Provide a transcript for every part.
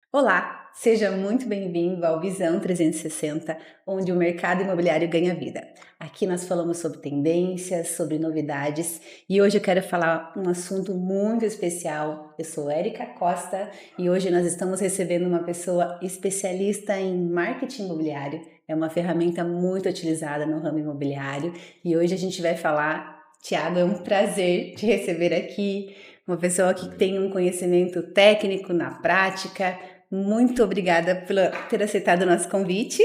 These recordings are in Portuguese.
Olá, seja muito bem-vindo ao Visão 360, onde o mercado imobiliário ganha vida. Aqui nós falamos sobre tendências, sobre novidades e hoje eu quero falar um assunto muito especial. Eu sou Érica Costa e hoje nós estamos recebendo uma pessoa especialista em marketing imobiliário. É uma ferramenta muito utilizada no ramo imobiliário e hoje a gente vai falar. Tiago, é um prazer te receber aqui, uma pessoa que tem um conhecimento técnico na prática. Muito obrigada por ter aceitado o nosso convite.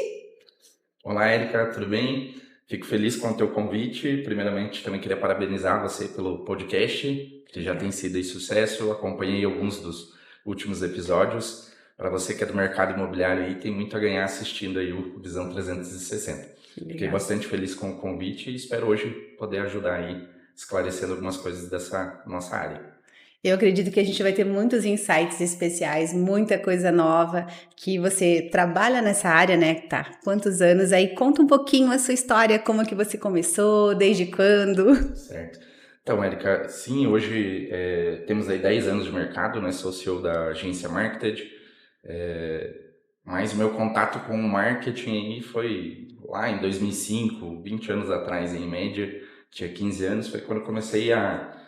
Olá, Érica, tudo bem? Fico feliz com o teu convite. Primeiramente, também queria parabenizar você pelo podcast, que já tem sido de sucesso. Eu acompanhei alguns dos últimos episódios. Para você que é do mercado imobiliário aí, tem muito a ganhar assistindo aí o Visão 360. Fiquei Legal. bastante feliz com o convite e espero hoje poder ajudar aí, esclarecendo algumas coisas dessa nossa área. Eu acredito que a gente vai ter muitos insights especiais, muita coisa nova, que você trabalha nessa área, né? Tá, quantos anos aí? Conta um pouquinho a sua história, como que você começou, desde quando? Certo. Então, Érica, sim, hoje temos aí 10 anos de mercado, né? Sou CEO da agência Marketed, mas o meu contato com o marketing aí foi lá em 2005, 20 anos atrás, em média, tinha 15 anos, foi quando eu comecei a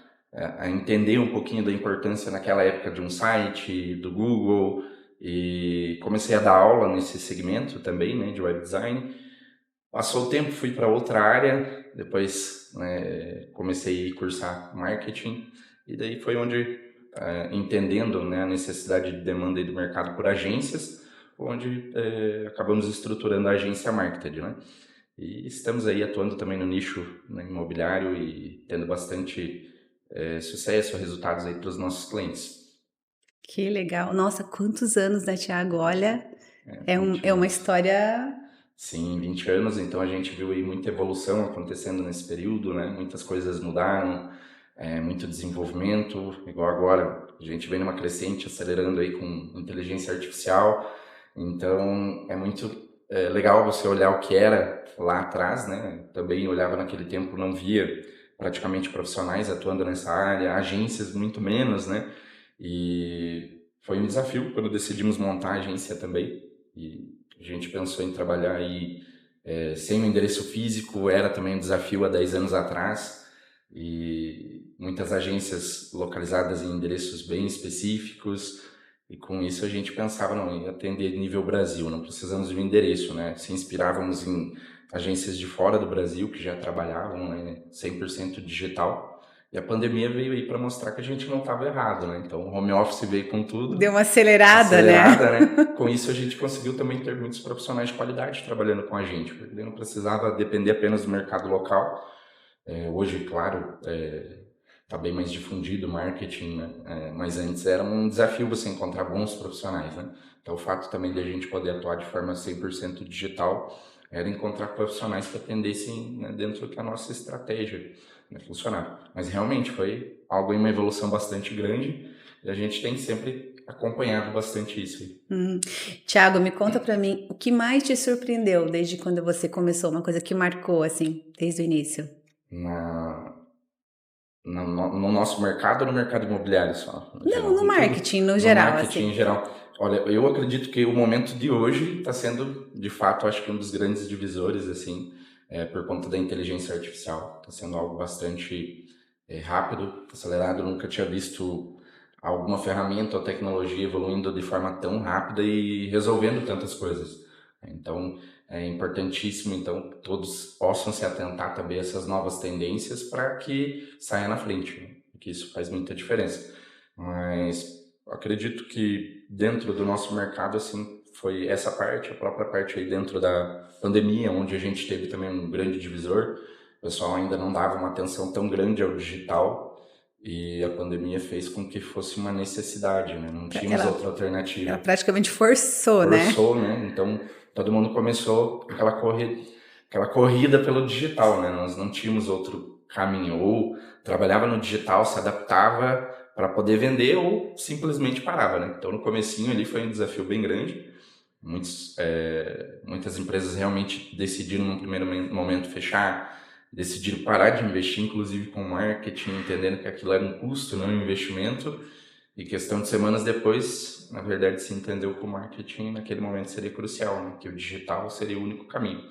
entender um pouquinho da importância naquela época de um site, do Google, e comecei a dar aula nesse segmento também, né, de web design. Passou o tempo, fui para outra área, depois né, comecei a cursar marketing, e daí foi onde, entendendo né, a necessidade de demanda aí do mercado por agências, onde acabamos estruturando a agência Marketed, né? E estamos aí atuando também no nicho né, imobiliário e tendo bastante sucesso, resultados aí para os nossos clientes. Que legal. Nossa, quantos anos, né, Tiago? Olha, é, 20 é uma anos. história. Sim, 20 anos, então a gente viu aí muita evolução acontecendo nesse período, né? Muitas coisas mudaram, muito desenvolvimento, igual agora a gente vem numa crescente acelerando aí com inteligência artificial, então é muito legal você olhar o que era lá atrás, né? Também olhava naquele tempo, não via praticamente profissionais atuando nessa área, agências muito menos, né? E foi um desafio quando decidimos montar a agência também, e a gente pensou em trabalhar aí sem o endereço físico, era também um desafio há 10 anos atrás, e muitas agências localizadas em endereços bem específicos, e com isso a gente pensava não, em atender nível Brasil, não precisamos de um endereço, né? Se inspirávamos em agências de fora do Brasil que já trabalhavam né, 100% digital, e a pandemia veio aí para mostrar que a gente não estava errado, né? Então o home office veio com Deu tudo, uma acelerada, acelerada, né? né? Com isso a gente conseguiu também ter muitos profissionais de qualidade trabalhando com a gente, porque não precisava depender apenas do mercado local. Hoje, claro, está bem mais difundido o marketing, né? Mas antes era um desafio você encontrar bons profissionais, né? Então o fato também de a gente poder atuar de forma 100% digital era encontrar profissionais que atendessem né, dentro da nossa estratégia né, funcionar. Mas realmente foi algo em uma evolução bastante grande e a gente tem sempre acompanhado bastante isso. Tiago, me conta pra mim, o que mais te surpreendeu desde quando você começou? Uma coisa que marcou, assim, desde o início? Na, no nosso mercado ou no mercado imobiliário só, no Não, geral? no Em tudo, marketing, no no geral, marketing em assim. geral. Olha, eu acredito que o momento de hoje está sendo, de fato, acho que um dos grandes divisores, assim, por conta da inteligência artificial. Está sendo algo bastante rápido, acelerado. Eu nunca tinha visto alguma ferramenta ou tecnologia evoluindo de forma tão rápida e resolvendo tantas coisas. Então, é importantíssimo, então, que todos possam se atentar também a essas novas tendências para que saia na frente, né? Porque isso faz muita diferença. Mas acredito que dentro do nosso mercado, assim, foi essa parte, a própria parte aí dentro da pandemia, onde a gente teve também um grande divisor. O pessoal ainda não dava uma atenção tão grande ao digital e a pandemia fez com que fosse uma necessidade, né? Não tínhamos Ela, outra ela alternativa. praticamente forçou, né? Forçou, né? Então todo mundo começou aquela corrida pelo digital, né? Nós não tínhamos outro caminho, ou trabalhava no digital, se adaptava para poder vender, ou simplesmente parava, né? Então no comecinho ali foi um desafio bem grande. Muitas empresas realmente decidiram no primeiro momento fechar, decidiram parar de investir, inclusive com marketing, entendendo que aquilo era um custo, não um investimento. E questão de semanas depois, na verdade, se entendeu que o marketing naquele momento seria crucial, né? Que o digital seria o único caminho.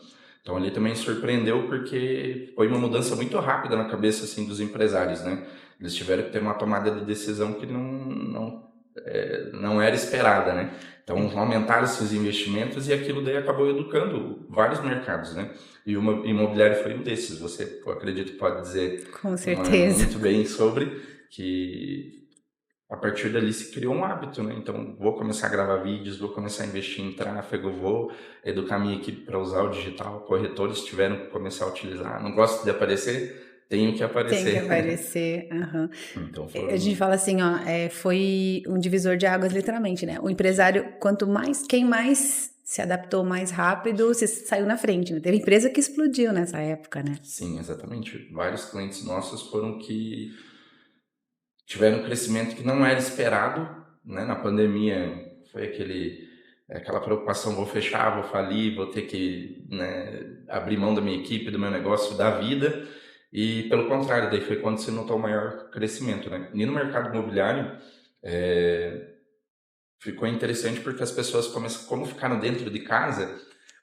Então ali também surpreendeu porque foi uma mudança muito rápida na cabeça assim dos empresários, né? Eles tiveram que ter uma tomada de decisão que não era esperada, né? Então aumentaram seus investimentos e aquilo daí acabou educando vários mercados, né? E o imobiliário foi um desses. Você, eu acredito, pode dizer Com certeza. muito bem sobre que a partir dali se criou um hábito, né? Então, vou começar a gravar vídeos, vou começar a investir em tráfego, vou educar minha equipe para usar o digital. Corretores tiveram que começar a utilizar. Não gosto de aparecer, tenho que Tem que aparecer. aparecer. Aham. Então, A gente foram... fala assim, ó, foi um divisor de águas, literalmente, né? O empresário, quem mais se adaptou mais rápido, se saiu na frente, né? Teve empresa que explodiu nessa época, né? Sim, exatamente. Vários clientes nossos foram que tiveram um crescimento que não era esperado, né? Na pandemia foi aquela preocupação, vou fechar, vou falir, vou ter que, né, abrir mão da minha equipe, do meu negócio, da vida. E pelo contrário, daí foi quando se notou o maior crescimento, né? E no mercado imobiliário, ficou interessante porque as pessoas como ficaram dentro de casa,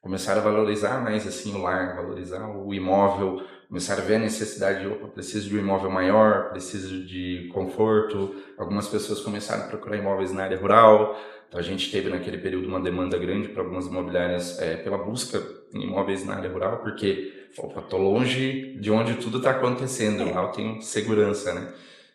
começaram a valorizar mais assim o lar, valorizar o imóvel, começaram a ver a necessidade de, opa, preciso de um imóvel maior, preciso de conforto. Algumas pessoas começaram a procurar imóveis na área rural. Então a gente teve naquele período uma demanda grande para algumas imobiliárias pela busca em imóveis na área rural, porque, opa, tô longe de onde tudo está acontecendo, lá eu tenho segurança, né?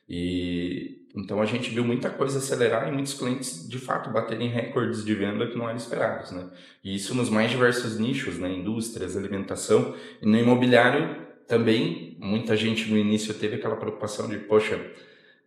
E então a gente viu muita coisa acelerar e muitos clientes de fato baterem recordes de venda que não eram esperados, né? E isso nos mais diversos nichos, né? Indústrias, alimentação e no imobiliário também. Muita gente no início teve aquela preocupação de, poxa,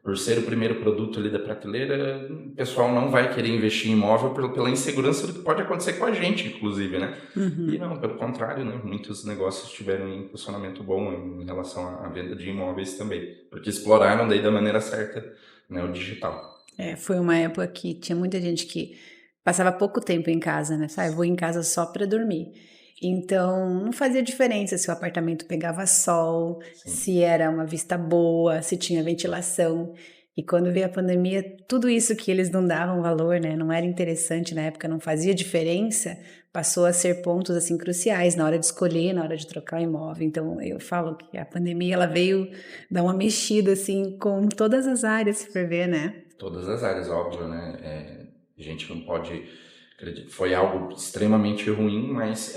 por ser o primeiro produto ali da prateleira, o pessoal não vai querer investir em imóvel pela insegurança do que pode acontecer com a gente, inclusive, né? E não, pelo contrário, né? Muitos negócios tiveram um posicionamento bom em relação à venda de imóveis também, porque exploraram daí da maneira certa, né, o digital. Foi uma época que tinha muita gente que passava pouco tempo em casa, né? Sabe, vou em casa só para dormir. Então, não fazia diferença se o apartamento pegava sol, Sim. se era uma vista boa, se tinha ventilação. E quando veio a pandemia, tudo isso que eles não davam valor, né? Não era interessante na época, não fazia diferença, passou a ser pontos assim cruciais na hora de escolher, na hora de trocar o imóvel. Então, eu falo que a pandemia ela veio dar uma mexida assim com todas as áreas, se for ver, né? Todas as áreas, óbvio, né? A gente não pode acreditar. Foi algo extremamente ruim, mas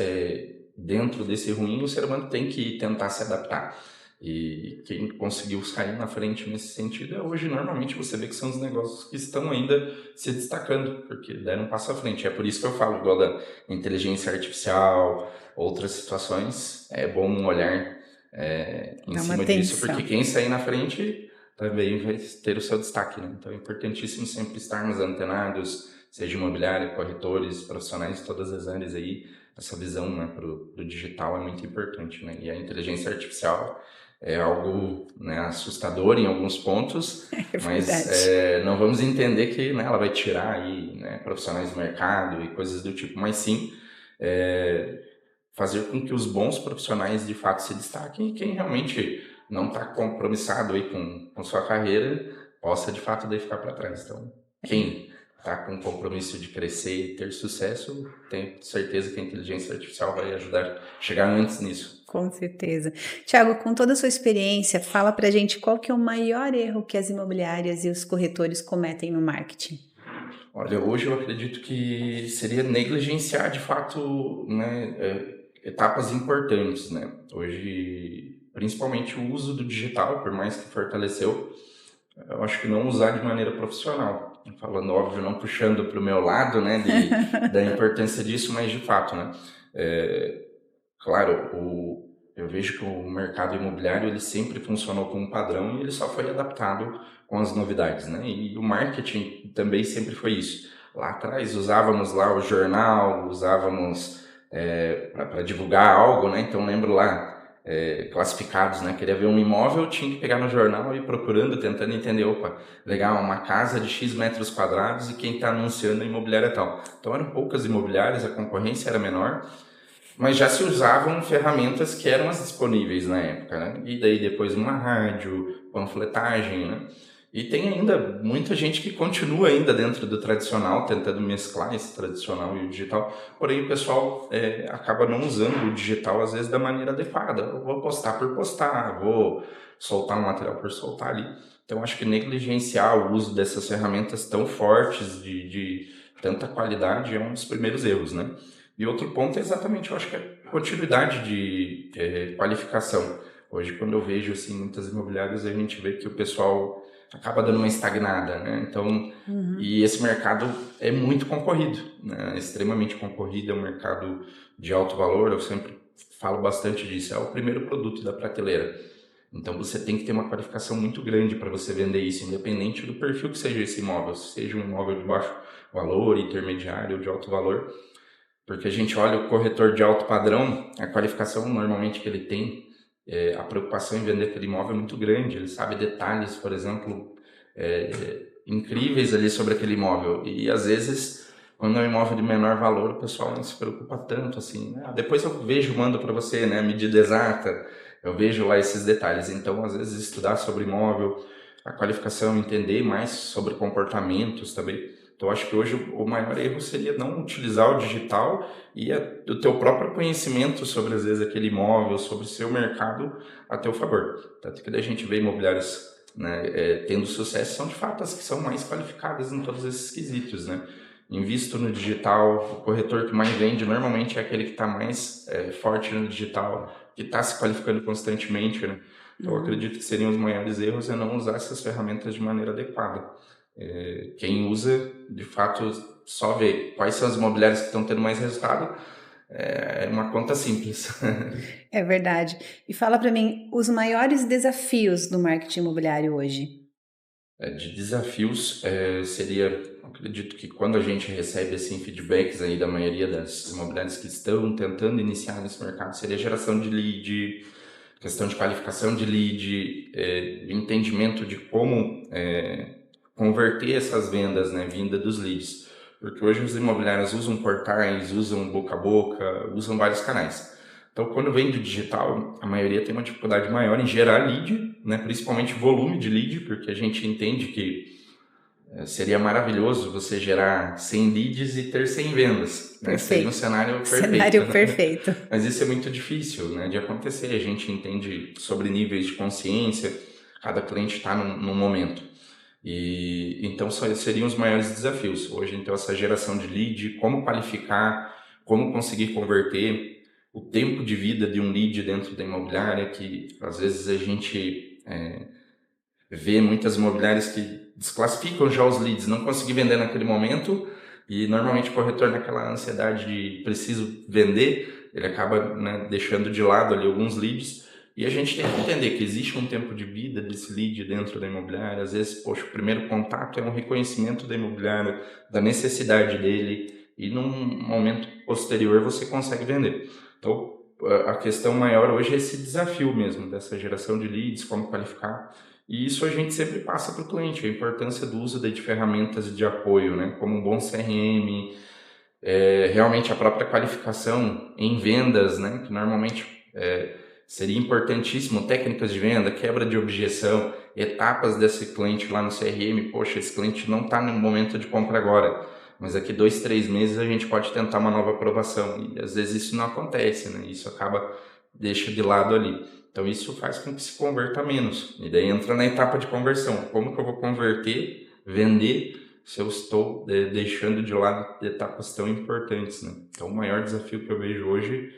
dentro desse ruim o ser humano tem que tentar se adaptar. E quem conseguiu sair na frente nesse sentido hoje, normalmente você vê que são os negócios que estão ainda se destacando, porque deram um passo à frente. É por isso que eu falo, igual da inteligência artificial, outras situações, é bom um olhar em Dá uma cima disso, porque atenção. quem sair na frente também vai ter o seu destaque, né? Então é importantíssimo sempre estarmos antenados, seja imobiliário, corretores, profissionais de todas as áreas aí. Essa visão, né, pro digital é muito importante, né? E a inteligência artificial é algo, né, assustador em alguns pontos, É mas verdade. não vamos entender que, né, ela vai tirar aí, né, profissionais do mercado e coisas do tipo, mas sim fazer com que os bons profissionais de fato se destaquem e quem realmente não está compromissado aí com sua carreira possa de fato daí ficar para trás. Então, quem está com compromisso de crescer e ter sucesso, tenho certeza que a inteligência artificial vai ajudar a chegar antes nisso. Com certeza. Tiago, com toda a sua experiência, fala pra gente qual que é o maior erro que as imobiliárias e os corretores cometem no marketing. Olha, hoje eu acredito que seria negligenciar de fato, né, etapas importantes, né? Hoje, principalmente o uso do digital, por mais que fortaleceu, eu acho que não usar de maneira profissional. Falando, óbvio, não puxando para o meu lado, né, da importância disso, mas de fato, né? É, claro, eu vejo que o mercado imobiliário ele sempre funcionou com um padrão e ele só foi adaptado com as novidades, né? E o marketing também sempre foi isso. Lá atrás usávamos lá o jornal, usávamos para divulgar algo, né? Então lembro lá classificados, né? Queria ver um imóvel, tinha que pegar no jornal e ir procurando, tentando entender, opa, legal, uma casa de X metros quadrados e quem está anunciando a imobiliária é tal. Então eram poucas imobiliárias, a concorrência era menor, mas já se usavam ferramentas que eram as disponíveis na época, né? E daí depois uma rádio, panfletagem, né? E tem ainda muita gente que continua ainda dentro do tradicional, tentando mesclar esse tradicional e o digital, porém o pessoal acaba não usando o digital às vezes da maneira adequada. Eu vou postar por postar, vou soltar um material por soltar ali. Então acho que negligenciar o uso dessas ferramentas tão fortes de tanta qualidade é um dos primeiros erros, né? E outro ponto é exatamente, eu acho que é a continuidade de qualificação. Hoje, quando eu vejo assim, muitas imobiliárias, a gente vê que o pessoal acaba dando uma estagnada, né? Então, e esse mercado é muito concorrido, né? Extremamente concorrido, é um mercado de alto valor, eu sempre falo bastante disso, é o primeiro produto da prateleira. Então, você tem que ter uma qualificação muito grande para você vender isso, independente do perfil que seja esse imóvel, seja um imóvel de baixo valor, intermediário ou de alto valor, porque a gente olha o corretor de alto padrão, a qualificação normalmente que ele tem, a preocupação em vender aquele imóvel é muito grande, ele sabe detalhes, por exemplo, incríveis ali sobre aquele imóvel, e às vezes, quando é um imóvel de menor valor, o pessoal não se preocupa tanto, assim, depois eu vejo, mando para você, né, a medida exata, eu vejo lá esses detalhes, então às vezes estudar sobre imóvel, a qualificação, entender mais sobre comportamentos também. Então, acho que hoje o maior erro seria não utilizar o digital e o teu próprio conhecimento sobre, às vezes, aquele imóvel, sobre o seu mercado a teu favor. Tanto que daí a gente vê imobiliários, né, tendo sucesso, são de fato as que são mais qualificadas em todos esses quesitos, né? Invisto no digital, o corretor que mais vende normalmente é aquele que está mais forte no digital, que está se qualificando constantemente, né? Então, eu acredito que seriam os maiores erros é não usar essas ferramentas de maneira adequada. Quem usa, de fato, só vê quais são as imobiliárias que estão tendo mais resultado. É uma conta simples. É verdade. E fala para mim, os maiores desafios do marketing imobiliário hoje? De desafios, seria, acredito que quando a gente recebe assim, feedbacks aí da maioria das imobiliárias que estão tentando iniciar nesse mercado, seria a geração de lead, questão de qualificação de lead, entendimento de como converter essas vendas, né, vinda dos leads. Porque hoje os imobiliários usam portais, usam boca a boca, usam vários canais. Então, quando vem do digital, a maioria tem uma dificuldade maior em gerar lead, né, principalmente volume de lead, porque a gente entende que seria maravilhoso você gerar 100 leads e ter 100 vendas. Né? Seria um Perfeito. cenário perfeito. Cenário perfeito. Mas isso é muito difícil, né, de acontecer. A gente entende sobre níveis de consciência, cada cliente está num momento. E então seriam os maiores desafios. Hoje, então, essa geração de lead, como qualificar, como conseguir converter, o tempo de vida de um lead dentro da imobiliária, que às vezes a gente vê muitas imobiliárias que desclassificam já os leads, não conseguir vender naquele momento, e normalmente o corretor naquela ansiedade de preciso vender, ele acaba, né, deixando de lado ali alguns leads. E a gente tem que entender que existe um tempo de vida desse lead dentro da imobiliária. Às vezes, poxa, o primeiro contato é um reconhecimento da imobiliária, da necessidade dele, e num momento posterior você consegue vender. Então, a questão maior hoje é esse desafio mesmo, dessa geração de leads, como qualificar. E isso a gente sempre passa para o cliente, a importância do uso de ferramentas de apoio, né, como um bom CRM, realmente a própria qualificação em vendas, né, que normalmente seria importantíssimo, técnicas de venda, quebra de objeção, etapas desse cliente lá no CRM. Poxa, esse cliente não está no momento de compra agora, mas daqui 2, 3 meses a gente pode tentar uma nova aprovação. E às vezes isso não acontece, né? Isso acaba, deixa de lado ali. Então isso faz com que se converta menos. E daí entra na etapa de conversão. Como que eu vou converter, vender, se eu estou deixando de lado etapas tão importantes, né? Então o maior desafio que eu vejo hoje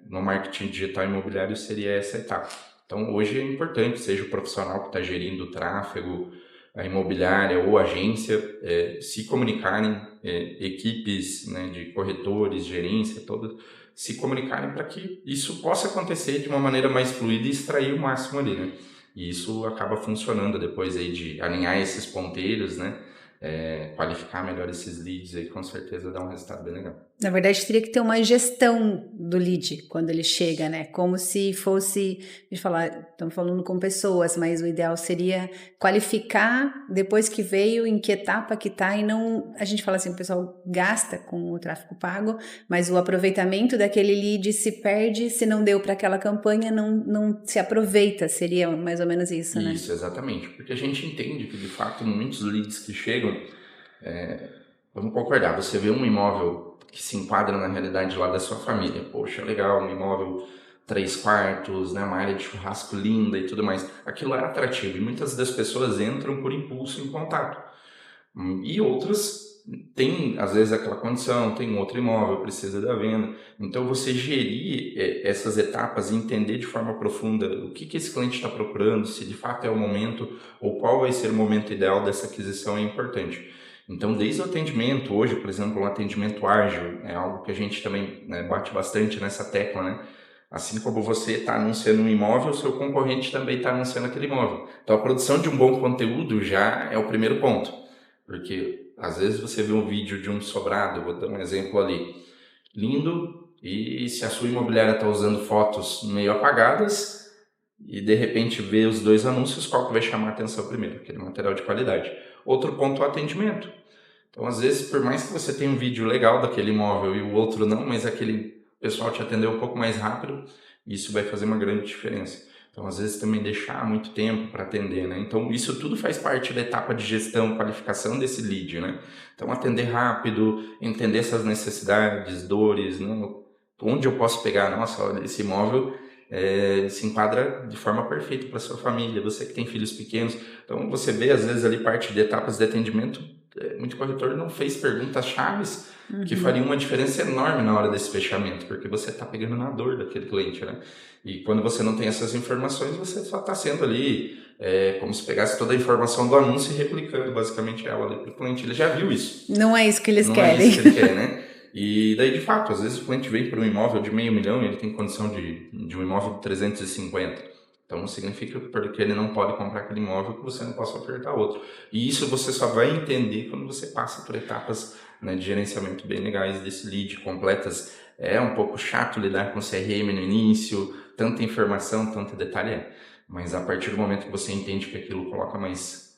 no marketing digital imobiliário seria essa etapa. Então, hoje é importante, seja o profissional que está gerindo o tráfego, a imobiliária ou a agência, se comunicarem, equipes, né, de corretores, gerência, todas, se comunicarem para que isso possa acontecer de uma maneira mais fluida e extrair o máximo ali, né? E isso acaba funcionando depois aí de alinhar esses ponteiros, né? Qualificar melhor esses leads aí, com certeza dá um resultado bem legal. Na verdade, teria que ter uma gestão do lead quando ele chega, né? Como se fosse, de falar, estamos falando com pessoas, mas o ideal seria qualificar depois que veio, em que etapa que tá, e não, a gente fala assim, o pessoal gasta com o tráfego pago, mas o aproveitamento daquele lead se perde, se não deu para aquela campanha, não se aproveita, seria mais ou menos isso, né? Isso, exatamente. Porque a gente entende que, de fato, muitos leads que chegam, vamos concordar, você vê um imóvel que se enquadra na realidade lá da sua família. Poxa, legal, um imóvel 3 quartos, né, uma área de churrasco linda e tudo mais. Aquilo é atrativo e muitas das pessoas entram por impulso em contato. E outras têm, às vezes, aquela condição, tem um outro imóvel, precisa da venda. Então, você gerir essas etapas e entender de forma profunda o que esse cliente está procurando, se de fato é o momento ou qual vai ser o momento ideal dessa aquisição é importante. Então, desde o atendimento, hoje, por exemplo, um atendimento ágil, é algo que a gente também, né, bate bastante nessa tecla, né? Assim como você está anunciando um imóvel, o seu concorrente também está anunciando aquele imóvel. Então, a produção de um bom conteúdo já é o primeiro ponto. Porque às vezes você vê um vídeo de um sobrado, vou dar um exemplo ali, lindo, e se a sua imobiliária está usando fotos meio apagadas, e de repente vê os dois anúncios, qual que vai chamar a atenção primeiro? Aquele material de qualidade. Outro ponto é o atendimento. Então, às vezes, por mais que você tenha um vídeo legal daquele imóvel e o outro não, mas aquele pessoal te atendeu um pouco mais rápido, isso vai fazer uma grande diferença. Então, às vezes, também deixar muito tempo para atender, né? Então, isso tudo faz parte da etapa de gestão, qualificação desse lead, né? Então, atender rápido, entender essas necessidades, dores, né? Onde eu posso pegar, nossa, olha, esse imóvel se enquadra de forma perfeita para sua família, você que tem filhos pequenos. Então, você vê, às vezes, ali parte de etapas de atendimento, muito corretor não fez perguntas chaves que fariam uma diferença enorme na hora desse fechamento, porque você está pegando na dor daquele cliente, né? E quando você não tem essas informações, você só está sendo ali como se pegasse toda a informação do anúncio e replicando basicamente ela ali para o cliente. Ele já viu isso. Não é isso que eles não querem. Não é isso que ele quer, né? E daí, de fato, às vezes o cliente vem para um imóvel de $500 mil e ele tem condição de um imóvel de 350. Então não significa que porque ele não pode comprar aquele imóvel que você não possa ofertar outro. E isso você só vai entender quando você passa por etapas, né, de gerenciamento bem legais desse lead, completas. É um pouco chato lidar com CRM no início, tanta informação, tanto detalhe mas a partir do momento que você entende que aquilo coloca mais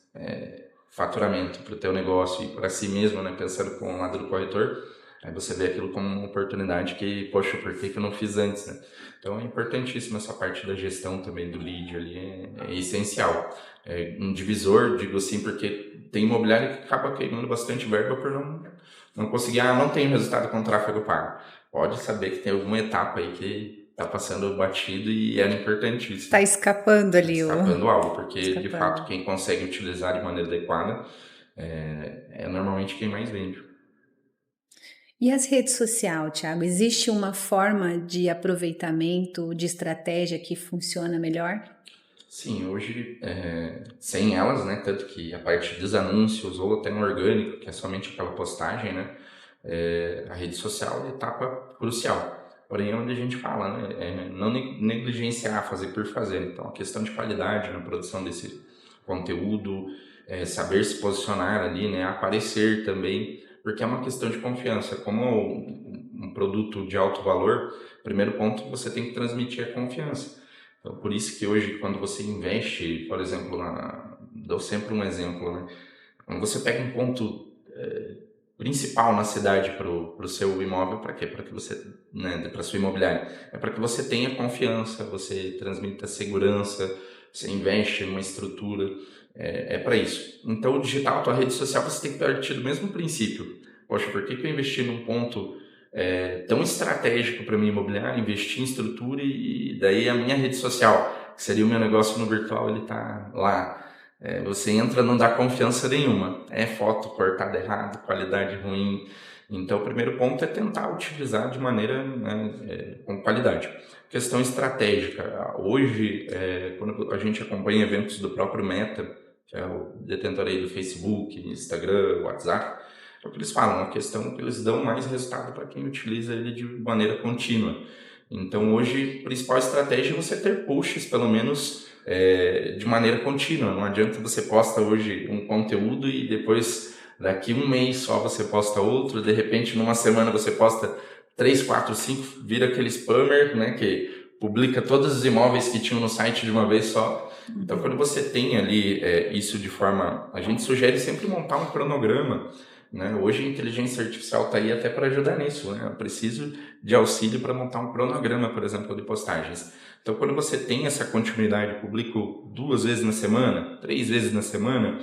faturamento para o teu negócio e para si mesmo, né, pensando com o lado do corretor, aí você vê aquilo como uma oportunidade que, poxa, por que eu não fiz antes, né? Então é importantíssimo essa parte da gestão também do lead ali, é essencial. É um divisor, digo assim, porque tem imobiliário que acaba queimando bastante verba por não conseguir, não tem resultado com tráfego pago. Pode saber que tem alguma etapa aí que está passando batido e é importantíssimo. Está escapando ali. Está escapando algo, porque de fato quem consegue utilizar de maneira adequada é normalmente quem mais vende. E as redes sociais, Thiago? Existe uma forma de aproveitamento, de estratégia que funciona melhor? Sim, hoje, sem elas, né, tanto que a parte dos anúncios ou até no orgânico, que é somente aquela postagem, né, a rede social é etapa crucial. Porém, é onde a gente fala, né, não negligenciar, fazer por fazer. Então, a questão de qualidade na produção desse conteúdo, saber se posicionar ali, né, aparecer também, porque é uma questão de confiança. Como um produto de alto valor, primeiro ponto, você tem que transmitir a confiança. Então, por isso que hoje, quando você investe, por exemplo, dou sempre um exemplo, né? Quando você pega um ponto principal na cidade para o seu imóvel, para quê? Para que você, né, para sua imobiliária, é para que você tenha confiança, você transmita segurança, você investe numa estrutura, é para isso. Então, o digital, a tua rede social, você tem que partir do mesmo princípio. Poxa, por que eu investi num ponto tão estratégico para minha imobiliária, investir em estrutura e daí a minha rede social, que seria o meu negócio no virtual, ele está lá. Você entra, não dá confiança nenhuma. É foto cortada errado, qualidade ruim. Então, o primeiro ponto é tentar utilizar de maneira, né, com qualidade. Questão estratégica. Hoje, quando a gente acompanha eventos do próprio Meta, que é o detentor aí do Facebook, Instagram, WhatsApp, é o que eles falam, a questão que eles dão mais resultado para quem utiliza ele de maneira contínua. Então, hoje, a principal estratégia é você ter posts, pelo menos, de maneira contínua. Não adianta você posta hoje um conteúdo e depois daqui um mês só você posta outro, de repente numa semana você posta 3, 4, 5, vira aquele spammer, né, que publica todos os imóveis que tinham no site de uma vez só. Então, quando você tem ali isso de forma... A gente sugere sempre montar um cronograma, né? Hoje a inteligência artificial está aí até para ajudar nisso, né? Eu preciso de auxílio para montar um cronograma, por exemplo, de postagens. Então, quando você tem essa continuidade, publico 2 vezes na semana, 3 vezes na semana,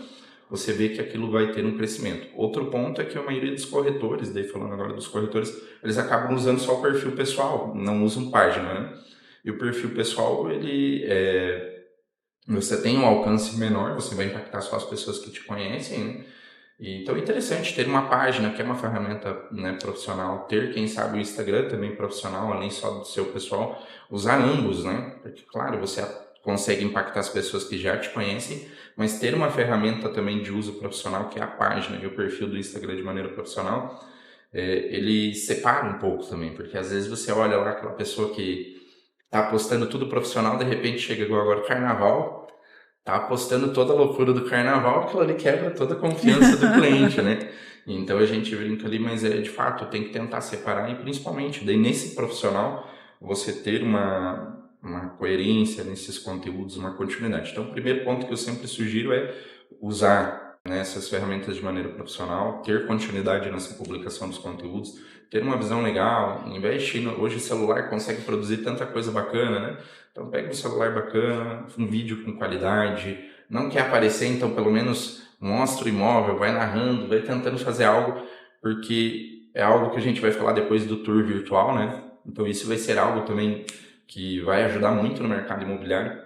você vê que aquilo vai ter um crescimento. Outro ponto é que a maioria dos corretores, daí falando agora dos corretores, eles acabam usando só o perfil pessoal, não usam página, né? E o perfil pessoal, você tem um alcance menor, você vai impactar só as pessoas que te conhecem, né? Então é interessante ter uma página que é uma ferramenta, né, profissional, ter, quem sabe, o Instagram também profissional, além só do seu pessoal, usar ambos, né? Porque, claro, você consegue impactar as pessoas que já te conhecem, mas ter uma ferramenta também de uso profissional, que é a página e o perfil do Instagram de maneira profissional, ele separa um pouco também, porque às vezes você olha lá aquela pessoa que tá postando tudo profissional, de repente chega igual agora carnaval, tá postando toda a loucura do carnaval, aquilo ali quebra toda a confiança do cliente, né? Então a gente brinca ali, mas de fato tem que tentar separar e principalmente daí nesse profissional você ter uma coerência nesses conteúdos, uma continuidade. Então o primeiro ponto que eu sempre sugiro é usar, né, essas ferramentas de maneira profissional, ter continuidade nessa publicação dos conteúdos, ter uma visão legal, investe hoje o celular consegue produzir tanta coisa bacana, né? Então pega um celular bacana, um vídeo com qualidade, não quer aparecer, então pelo menos mostra o imóvel, vai narrando, vai tentando fazer algo, porque é algo que a gente vai falar depois do tour virtual, né? Então isso vai ser algo também que vai ajudar muito no mercado imobiliário.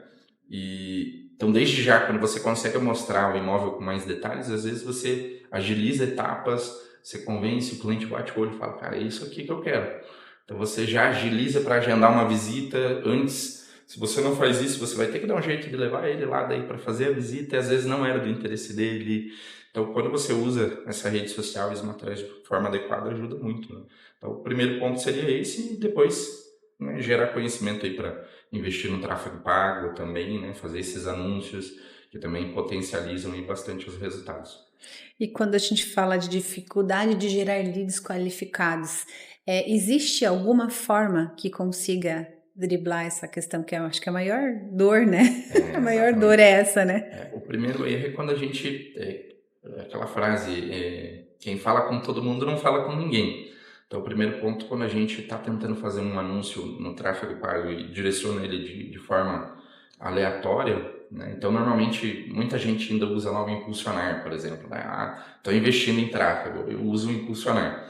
Então desde já, quando você consegue mostrar o imóvel com mais detalhes, às vezes você agiliza etapas, você convence o cliente, bate o olho e fala, cara, é isso aqui que eu quero. Então você já agiliza para agendar uma visita antes. Se você não faz isso, você vai ter que dar um jeito de levar ele lá daí para fazer a visita e às vezes não era do interesse dele. Então, quando você usa essa rede social e os materiais de forma adequada, ajuda muito, né? Então, o primeiro ponto seria esse e depois, né, gerar conhecimento aí para investir no tráfego pago também, né, fazer esses anúncios que também potencializam aí bastante os resultados. E quando a gente fala de dificuldade de gerar leads qualificados, existe alguma forma que consiga driblar essa questão que eu acho que é a maior dor, né? A maior dor Exatamente. é essa, né? O primeiro erro é quando a gente, aquela frase, quem fala com todo mundo não fala com ninguém. Então, o primeiro ponto, quando a gente está tentando fazer um anúncio no tráfego pago e direciona ele de forma aleatória, né? Então, normalmente, muita gente ainda usa lá o impulsionar, por exemplo, né? Estou investindo em tráfego, eu uso o impulsionar.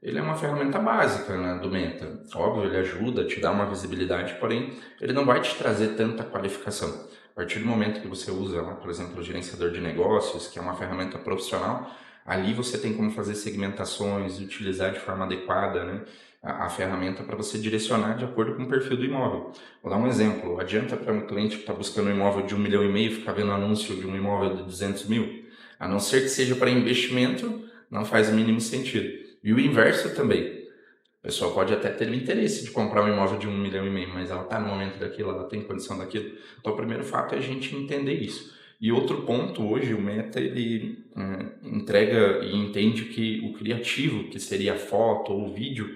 Ele é uma ferramenta básica, né, do Meta. Óbvio, ele ajuda, te dá uma visibilidade, porém, ele não vai te trazer tanta qualificação. A partir do momento que você usa, lá, por exemplo, o gerenciador de negócios, que é uma ferramenta profissional, ali você tem como fazer segmentações, utilizar de forma adequada, né, a ferramenta para você direcionar de acordo com o perfil do imóvel. Vou dar um exemplo. Adianta para um cliente que está buscando um imóvel de 1,5 milhão ficar vendo anúncio de um imóvel de 200 mil? A não ser que seja para investimento, não faz o mínimo sentido. E o inverso também. A pessoa pode até ter o interesse de comprar um imóvel de 1,5 milhão, mas ela está no momento daquilo, ela tem condição daquilo. Então, o primeiro fato é a gente entender isso. E outro ponto, hoje, o Meta, ele entrega e entende que o criativo, que seria a foto ou o vídeo,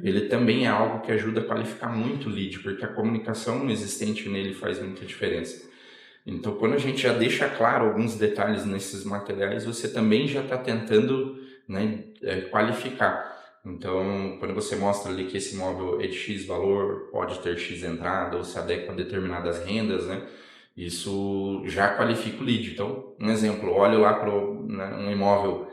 ele também é algo que ajuda a qualificar muito o lead, porque a comunicação existente nele faz muita diferença. Então, quando a gente já deixa claro alguns detalhes nesses materiais, você também já está tentando, né, qualificar. Então, quando você mostra ali que esse imóvel é de X valor, pode ter X entrada ou se adequa a determinadas rendas, né, isso já qualifica o lead. Então, um exemplo, olho lá para um imóvel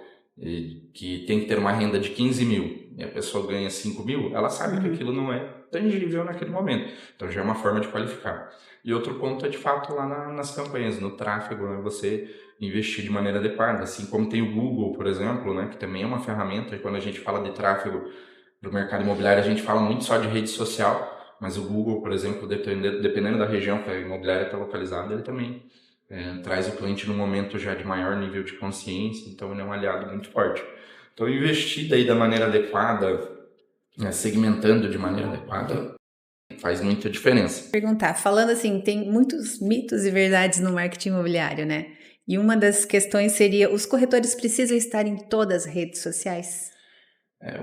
que tem que ter uma renda de 15 mil e a pessoa ganha 5 mil, ela sabe que aquilo não é tangível naquele momento. Então, já é uma forma de qualificar. E outro ponto é, de fato, lá nas campanhas, no tráfego, né, você investir de maneira adequada. Assim como tem o Google, por exemplo, né, que também é uma ferramenta, e quando a gente fala de tráfego para o mercado imobiliário, a gente fala muito só de rede social, mas o Google, por exemplo, dependendo da região que a imobiliária está localizada, ele também traz o cliente num momento já de maior nível de consciência, então ele é um aliado muito forte. Então, investir daí da maneira adequada, né, segmentando de maneira adequada, faz muita diferença. Perguntar, falando assim, tem muitos mitos e verdades no marketing imobiliário, né? E uma das questões seria, os corretores precisam estar em todas as redes sociais?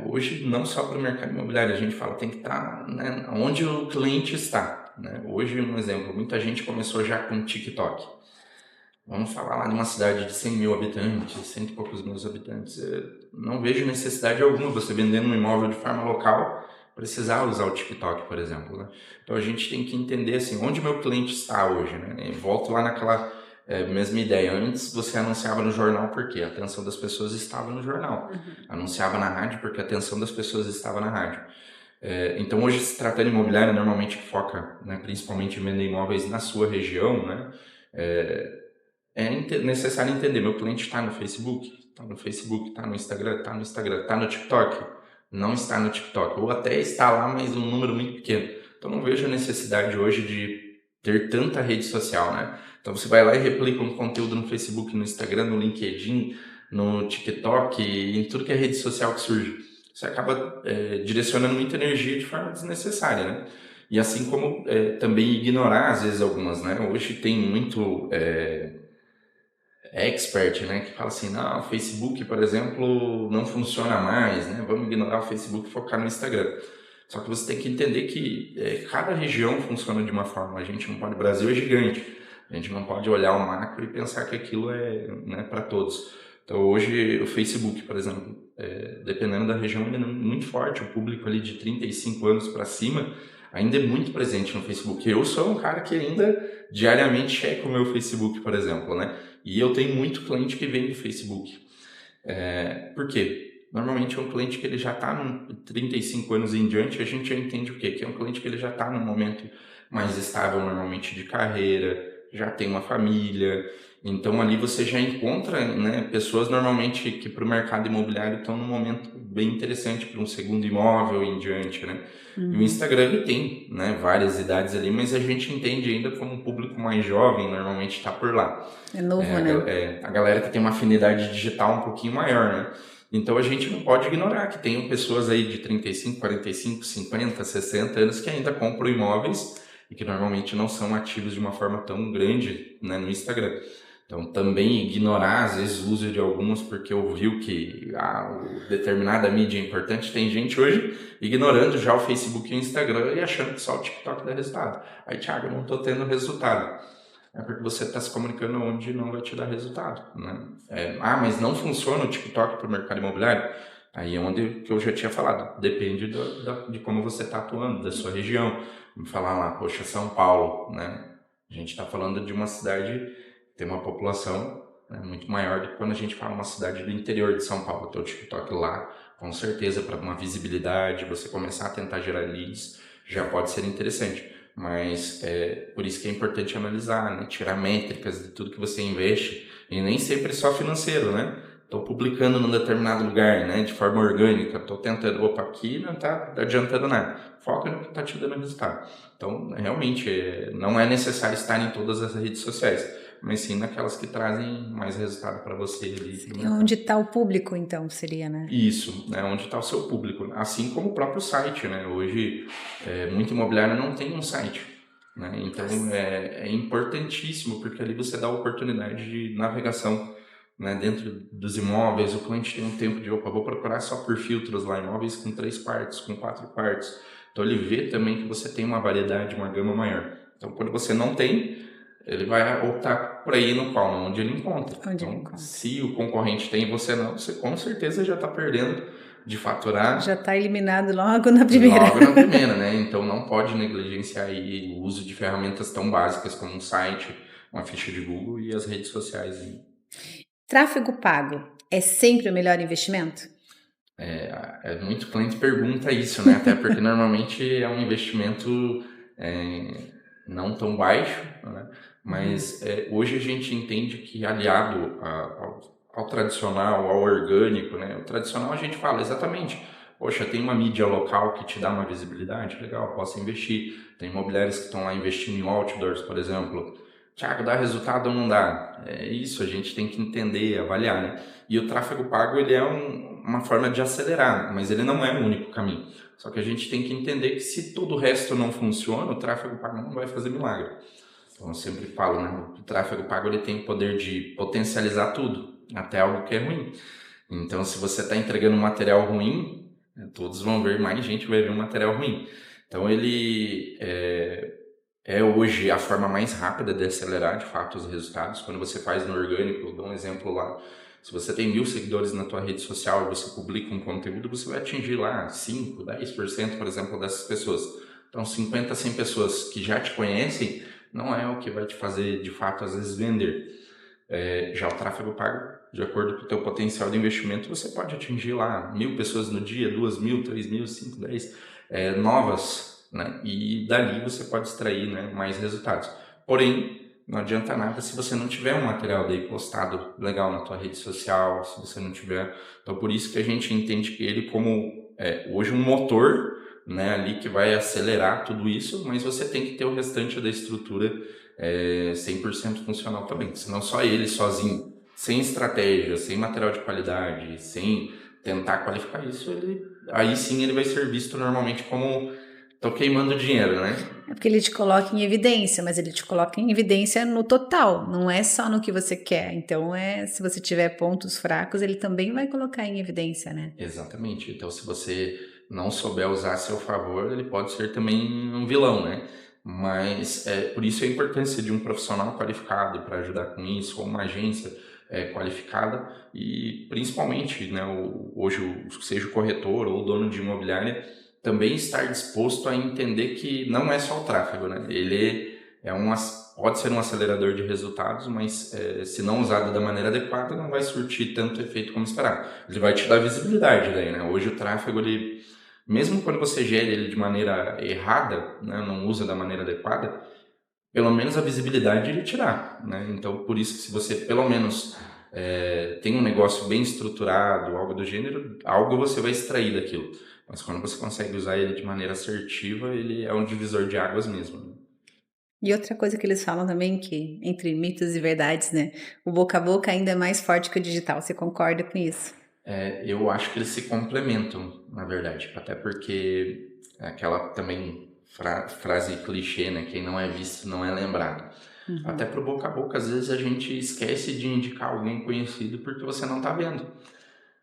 Hoje, não só para o mercado imobiliário, a gente fala tem que estar, né, onde o cliente está, né? Hoje, um exemplo, muita gente começou já com TikTok. Vamos falar lá de uma cidade de 100 mil habitantes, cento e poucos mil habitantes. Não vejo necessidade alguma você vendendo um imóvel de forma local precisar usar o TikTok, por exemplo, né? Então a gente tem que entender assim, onde meu cliente está hoje, né? E volto lá naquela mesma ideia. Antes você anunciava no jornal porque a atenção das pessoas estava no jornal. Uhum. Anunciava na rádio porque a atenção das pessoas estava na rádio. Então hoje, se tratando de imobiliária, normalmente foca, né, principalmente em vender imóveis na sua região, né? Necessário entender, meu cliente está no Facebook? Está no Facebook, está no Instagram, está no Instagram, está no TikTok? Não está no TikTok, ou até está lá, mas um número muito pequeno. Então não vejo a necessidade hoje de ter tanta rede social, né? Então você vai lá e replica um conteúdo no Facebook, no Instagram, no LinkedIn, no TikTok, em tudo que é rede social que surge. Você acaba direcionando muita energia de forma desnecessária, né? E assim como também ignorar, às vezes, algumas, né? Hoje tem muito expert, né, que fala assim, não, o Facebook, por exemplo, não funciona mais, né, vamos ignorar o Facebook e focar no Instagram. Só que você tem que entender que cada região funciona de uma forma, a gente não pode, o Brasil é gigante, a gente não pode olhar o macro e pensar que aquilo é, né, para todos. Então hoje o Facebook, por exemplo, dependendo da região, ele é muito forte, o público ali de 35 anos para cima ainda é muito presente no Facebook. Eu sou um cara que ainda diariamente checa o meu Facebook, por exemplo, né? E eu tenho muito cliente que vem do Facebook. Por quê? Normalmente é um cliente que ele já está com 35 anos em diante, a gente já entende o quê? Que é um cliente que ele já está num momento mais estável, normalmente de carreira, já tem uma família. Então ali você já encontra, né, pessoas normalmente que para o mercado imobiliário estão num momento bem interessante para um segundo imóvel em diante, né? E o Uhum. Instagram ele tem, né, várias idades ali, mas a gente entende ainda como um público mais jovem, normalmente está por lá. É novo, né? A galera que tem uma afinidade digital um pouquinho maior, né? Então a gente não pode ignorar que tem pessoas aí de 35, 45, 50, 60 anos que ainda compram imóveis e que normalmente não são ativos de uma forma tão grande, né, no Instagram. Então também ignorar às vezes o uso de alguns porque ouviu que determinada mídia é importante. Tem gente hoje ignorando já o Facebook e o Instagram e achando que só o TikTok dá resultado. Aí, Thiago, eu não estou tendo resultado. É porque você está se comunicando onde não vai te dar resultado, né? Mas não funciona o TikTok para o mercado imobiliário? Aí é onde que eu já tinha falado. Depende de como você está atuando, da sua região. Vamos falar lá, poxa, São Paulo, né? A gente está falando de uma cidade que tem uma população, né, muito maior do que quando a gente fala uma cidade do interior de São Paulo. Então o TikTok lá, com certeza, para uma visibilidade, você começar a tentar gerar leads, já pode ser interessante. Mas por isso que é importante analisar, né? Tirar métricas de tudo que você investe, e nem sempre só financeiro, né? Estou publicando num determinado lugar, né? De forma orgânica, estou tentando, opa, aqui não está adiantando nada. Foca no que está te dando resultado. Então, realmente, não é necessário estar em todas as redes sociais, mas sim naquelas que trazem mais resultado para você ali pro Seria mercado. onde está o público, então, seria, né? Isso, né, onde está o seu público, assim como o próprio site, né? Hoje, muito imobiliário não tem um site, né? Então, é importantíssimo, porque ali você dá a oportunidade de navegação, né, dentro dos imóveis. O cliente tem um tempo de, opa, vou procurar só por filtros lá, imóveis com 3 quartos, com 4 quartos. Então, ele vê também que você tem uma variedade, uma gama maior. Então, quando você não tem, ele vai optar por aí no qual, onde ele encontra. Onde ele Então, encontra. se o concorrente tem e você não, você com certeza já está perdendo de faturar Já está eliminado logo na primeira. logo na primeira, né? Então não pode negligenciar aí o uso de ferramentas tão básicas como um site, uma ficha de Google e as redes sociais. Tráfego pago é sempre o melhor investimento? Muito cliente pergunta isso, né? Até porque normalmente é um investimento não tão baixo, né? Mas hoje a gente entende que aliado ao tradicional, ao orgânico, né? O tradicional a gente fala exatamente, poxa, tem uma mídia local que te dá uma visibilidade, legal, posso investir. Tem imobiliários que estão lá investindo em outdoors, por exemplo. Tiago, dá resultado ou não dá? É isso, a gente tem que entender, avaliar, né? E o tráfego pago, ele é uma forma de acelerar, mas ele não é o único caminho. Só que a gente tem que entender que se todo o resto não funciona, o tráfego pago não vai fazer milagre. Então eu sempre falo, né, o tráfego pago ele tem o poder de potencializar tudo, até algo que é ruim. Então se você está entregando um material ruim, todos vão ver, mais gente vai ver um material ruim. Então ele é hoje a forma mais rápida de acelerar de fato os resultados. Quando você faz no orgânico, eu dou um exemplo lá, se você tem 1.000 seguidores na tua rede social e você publica um conteúdo, você vai atingir lá 5, 10%, por exemplo, dessas pessoas. Então 50, 100 pessoas que já te conhecem não é o que vai te fazer de fato às vezes vender. Já o tráfego pago, de acordo com o teu potencial de investimento, você pode atingir lá 1.000 pessoas no dia, 2.000, 3.000, 5, 10 novas, né? E dali você pode extrair, né, mais resultados. Porém, não adianta nada se você não tiver um material daí postado legal na tua rede social, se você não tiver. Então, por isso que a gente entende que ele como hoje um motor, né, ali que vai acelerar tudo isso, mas você tem que ter o restante da estrutura 100% funcional também. Senão só ele sozinho, sem estratégia, sem material de qualidade, sem tentar qualificar isso, aí sim ele vai ser visto normalmente como tô queimando dinheiro, né? É porque ele te coloca em evidência, mas ele te coloca em evidência no total, não é só no que você quer. Então, se você tiver pontos fracos, ele também vai colocar em evidência, né? Exatamente. Então, se você não souber usar a seu favor, ele pode ser também um vilão, né? Mas por isso a importância de um profissional qualificado para ajudar com isso, ou uma agência qualificada e principalmente, né, hoje, seja o corretor ou o dono de imobiliária, também estar disposto a entender que não é só o tráfego, né? Ele pode ser um acelerador de resultados, mas se não usado da maneira adequada, não vai surtir tanto efeito como esperado. Ele vai te dar visibilidade daí, né? Hoje o tráfego, ele, mesmo quando você gera ele de maneira errada, né, não usa da maneira adequada, pelo menos a visibilidade ele te dá, né? Então, por isso que se você pelo menos tem um negócio bem estruturado, algo do gênero, algo você vai extrair daquilo. Mas quando você consegue usar ele de maneira assertiva, ele é um divisor de águas mesmo, né? E outra coisa que eles falam também, que entre mitos e verdades, né? O boca a boca ainda é mais forte que o digital. Você concorda com isso? Eu acho que eles se complementam, na verdade, até porque aquela também frase clichê, né? Quem não é visto não é lembrado. Até Uhum, pro boca a boca, às vezes a gente esquece de indicar alguém conhecido porque você não tá vendo,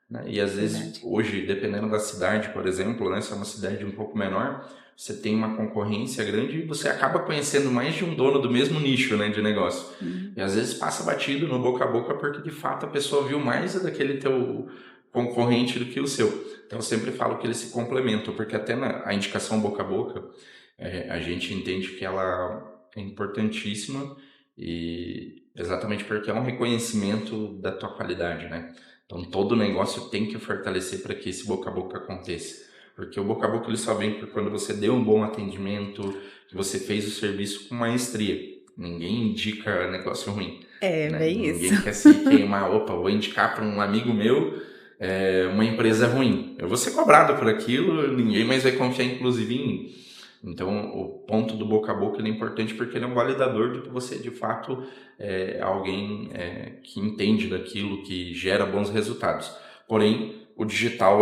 né? E às vezes, verdade. hoje, dependendo da cidade, por exemplo, né? Se é uma cidade um pouco menor, você tem uma concorrência grande e você acaba conhecendo mais de um dono do mesmo nicho, né, de negócio. Uhum. E às vezes passa batido no boca a boca porque de fato a pessoa viu mais daquele teu concorrente do que o seu. Então eu sempre falo que eles se complementam, porque até a indicação boca a boca, a gente entende que ela é importantíssima e exatamente porque é um reconhecimento da tua qualidade, né? Então todo negócio tem que fortalecer para que esse boca a boca aconteça. Porque o boca a boca ele só vem por quando você deu um bom atendimento, que você fez o serviço com maestria. Ninguém indica negócio ruim, É, né? bem isso. Ninguém quer se queimar. Opa, vou indicar para um amigo meu uma empresa ruim. Eu vou ser cobrado por aquilo, ninguém mais vai confiar inclusive em mim. Então, o ponto do boca a boca ele é importante porque ele é um validador de que você, de fato, é alguém que entende daquilo, que gera bons resultados. Porém, o digital,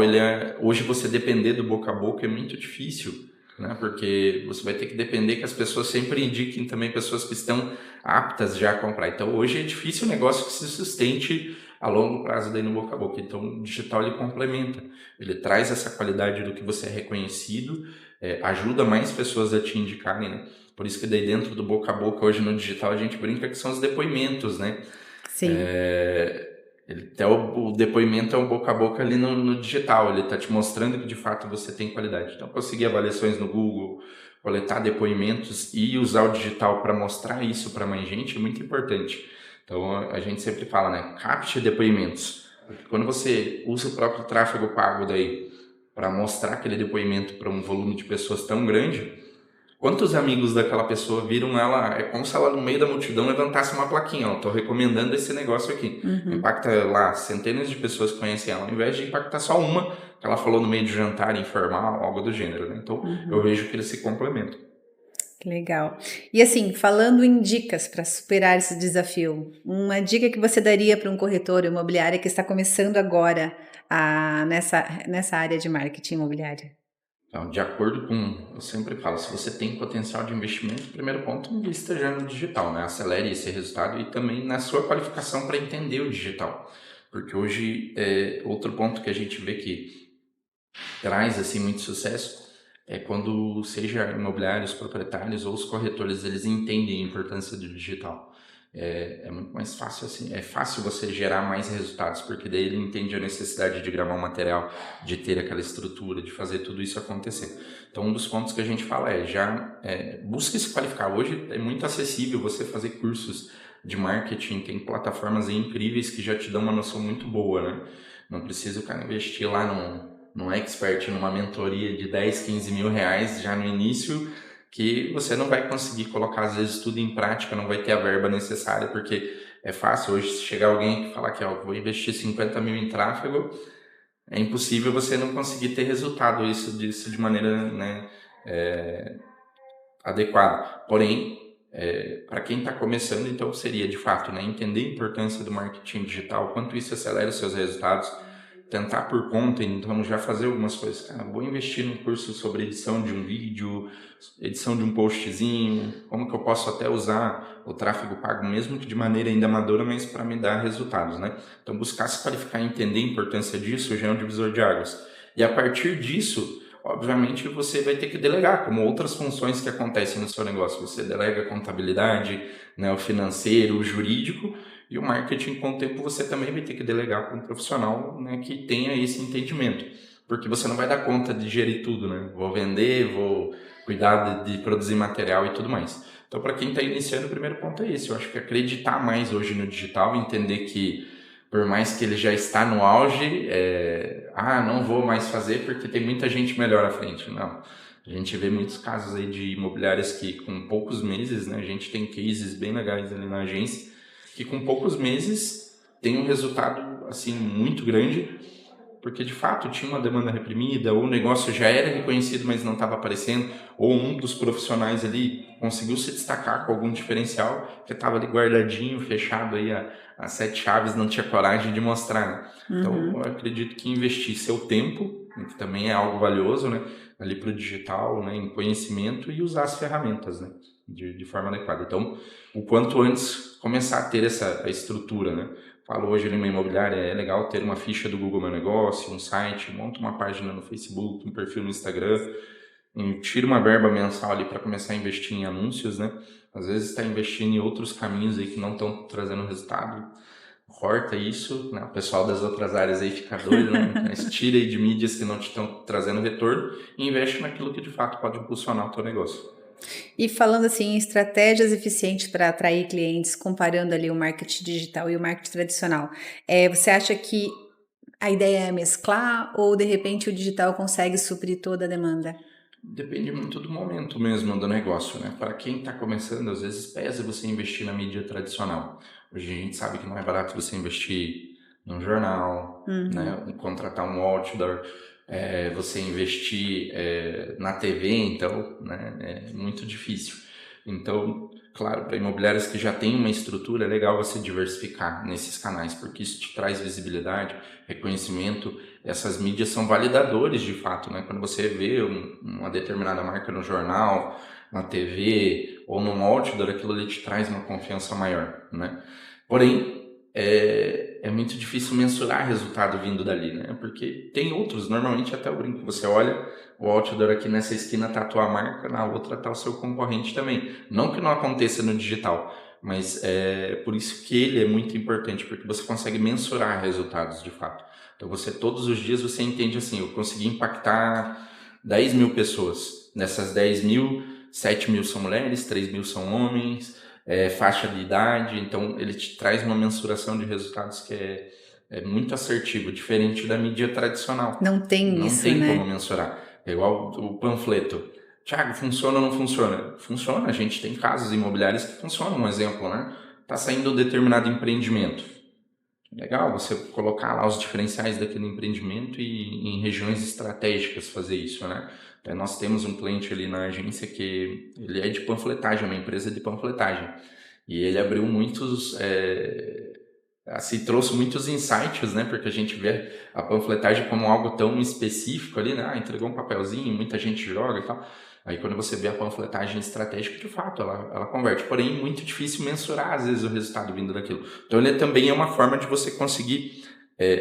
hoje você depender do boca a boca é muito difícil, né? Porque você vai ter que depender que as pessoas sempre indiquem também pessoas que estão aptas já a comprar. Então, hoje é difícil o negócio que se sustente a longo prazo daí no boca a boca. Então, o digital ele complementa, ele traz essa qualidade do que você é reconhecido, ajuda mais pessoas a te indicarem, né? Por isso que daí dentro do boca a boca, hoje no digital, a gente brinca que são os depoimentos, né? Sim. Até o depoimento é um boca a boca ali no digital, ele está te mostrando que de fato você tem qualidade. Então, conseguir avaliações no Google, coletar depoimentos e usar o digital para mostrar isso para mais gente é muito importante. Então, a gente sempre fala, né? Capte depoimentos. Porque quando você usa o próprio tráfego pago daí para mostrar aquele depoimento para um volume de pessoas tão grande, quantos amigos daquela pessoa viram ela? É como se ela no meio da multidão levantasse uma plaquinha, ó, tô recomendando esse negócio aqui. Uhum. Impacta lá, centenas de pessoas que conhecem ela, ao invés de impactar só uma, que ela falou no meio de jantar informal, algo do gênero, né? Então, eu Uhum. vejo que eles se complementam. Que legal. E assim, falando em dicas para superar esse desafio, uma dica que você daria para um corretor imobiliário que está começando agora nessa área de marketing imobiliário? Então, de acordo com, eu sempre falo, se você tem potencial de investimento, o primeiro ponto, invista já no digital, né? Acelere esse resultado e também na sua qualificação para entender o digital. Porque hoje, outro ponto que a gente vê que traz assim muito sucesso é quando seja imobiliários, proprietários ou os corretores, eles entendem a importância do digital. É muito mais fácil assim, é fácil você gerar mais resultados, porque daí ele entende a necessidade de gravar um material, de ter aquela estrutura, de fazer tudo isso acontecer. Então, um dos pontos que a gente fala busque se qualificar. Hoje é muito acessível você fazer cursos de marketing, tem plataformas aí incríveis que já te dão uma noção muito boa, né? Não precisa o cara investir lá num expert, numa mentoria de 10, 15 mil reais já no início, que você não vai conseguir colocar às vezes tudo em prática, não vai ter a verba necessária, porque é fácil hoje se chegar alguém e falar que vou investir 50 mil em tráfego, é impossível você não conseguir ter resultado disso de maneira, né, adequada. Porém, para quem está começando, então seria de fato, né, entender a importância do marketing digital, quanto isso acelera os seus resultados, tentar por conta, então já fazer algumas coisas. Cara, vou investir num curso sobre edição de um vídeo, edição de um postzinho, como que eu posso até usar o tráfego pago, mesmo que de maneira ainda amadora, mas para me dar resultados, né? Então buscar se qualificar e entender a importância disso já é um divisor de águas. E a partir disso, obviamente você vai ter que delegar, como outras funções que acontecem no seu negócio. Você delega a contabilidade, né, o financeiro, o jurídico, e o marketing, com o tempo, você também vai ter que delegar para um profissional, né, que tenha esse entendimento. Porque você não vai dar conta de gerir tudo, né? Vou vender, vou cuidar de produzir material e tudo mais. Então, para quem está iniciando, o primeiro ponto é esse. Eu acho que acreditar mais hoje no digital, entender que por mais que ele já está no auge, não vou mais fazer porque tem muita gente melhor à frente. Não. A gente vê muitos casos aí de imobiliárias que com poucos meses, né, a gente tem cases bem legais ali na agência, que com poucos meses tem um resultado assim muito grande, porque de fato tinha uma demanda reprimida, ou o negócio já era reconhecido, mas não estava aparecendo, ou um dos profissionais ali conseguiu se destacar com algum diferencial, que estava ali guardadinho, fechado aí a 7 chaves, não tinha coragem de mostrar, né? Então, eu acredito que investir seu tempo, que também é algo valioso, né, ali para o digital, né, em conhecimento, e usar as ferramentas, né, de forma adequada. Então, o quanto antes começar a ter a estrutura, né? Falo hoje numa imobiliária, é legal ter uma ficha do Google Meu Negócio, um site, monta uma página no Facebook, um perfil no Instagram, tira uma verba mensal ali para começar a investir em anúncios, né? Às vezes está investindo em outros caminhos aí que não estão trazendo resultado, corta isso, né? O pessoal das outras áreas aí fica doido, né? Mas tira aí de mídias que não te estão trazendo retorno e investe naquilo que de fato pode impulsionar o teu negócio. E falando assim, em estratégias eficientes para atrair clientes, comparando ali o marketing digital e o marketing tradicional, você acha que a ideia é mesclar ou de repente o digital consegue suprir toda a demanda? Depende muito do momento mesmo do negócio, né? Para quem está começando, às vezes pesa você investir na mídia tradicional. Hoje a gente sabe que não é barato você investir num jornal, né? Contratar um outdoor, você investir na TV, então, né? É muito difícil. Então, claro, para imobiliários que já têm uma estrutura, é legal você diversificar nesses canais, porque isso te traz visibilidade, reconhecimento. Essas mídias são validadores de fato, né? Quando você vê uma determinada marca no jornal, na TV ou no outdoor, aquilo ali te traz uma confiança maior, né? Porém, é muito difícil mensurar resultado vindo dali, né? Porque tem outros, normalmente até eu brinco, você olha o outdoor aqui nessa esquina tá a tua marca, na outra tá o seu concorrente também. Não que não aconteça no digital, mas é por isso que ele é muito importante, porque você consegue mensurar resultados de fato. Então você todos os dias você entende assim, eu consegui impactar 10 mil pessoas. Nessas 10 mil, 7 mil são mulheres, 3 mil são homens, faixa de idade, então ele te traz uma mensuração de resultados que é muito assertivo, diferente da mídia tradicional. Não tem Não isso, tem como né? mensurar. É igual o panfleto. Tiago, funciona ou não funciona? Funciona, a gente tem casos imobiliários que funcionam, um exemplo, né? Está saindo um determinado empreendimento. Legal você colocar lá os diferenciais daquele empreendimento e em regiões estratégicas fazer isso, né? Então, nós temos um cliente ali na agência que ele é de panfletagem, uma empresa de panfletagem. E ele abriu muitos assim, trouxe muitos insights, né? Porque a gente vê a panfletagem como algo tão específico ali, né? Ah, entregou um papelzinho, muita gente joga e tal. Aí quando você vê a panfletagem estratégica, de fato, ela converte. Porém, muito difícil mensurar, às vezes, o resultado vindo daquilo. Então, ele também é uma forma de você conseguir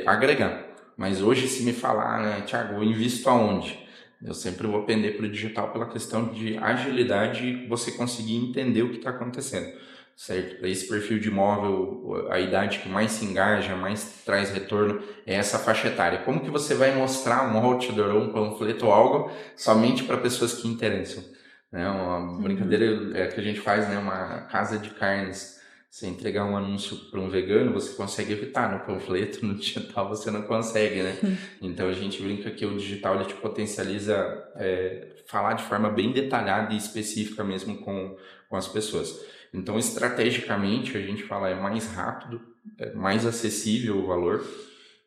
agregar. Mas hoje, se me falar, né, Thiago, eu invisto aonde? Eu sempre vou pender para o digital pela questão de agilidade e você conseguir entender o que está acontecendo, certo? Para esse perfil de imóvel, a idade que mais se engaja, mais traz retorno, é essa faixa etária. Como que você vai mostrar um outdoor ou um panfleto ou algo somente para pessoas que interessam? Né? Uma brincadeira que a gente faz, né? Uma casa de carnes. Você entregar um anúncio para um vegano, você consegue evitar. No panfleto, no digital, você não consegue, né? Então, a gente brinca que o digital ele te potencializa falar de forma bem detalhada e específica mesmo com as pessoas. Então, estrategicamente, a gente fala é mais rápido, é mais acessível o valor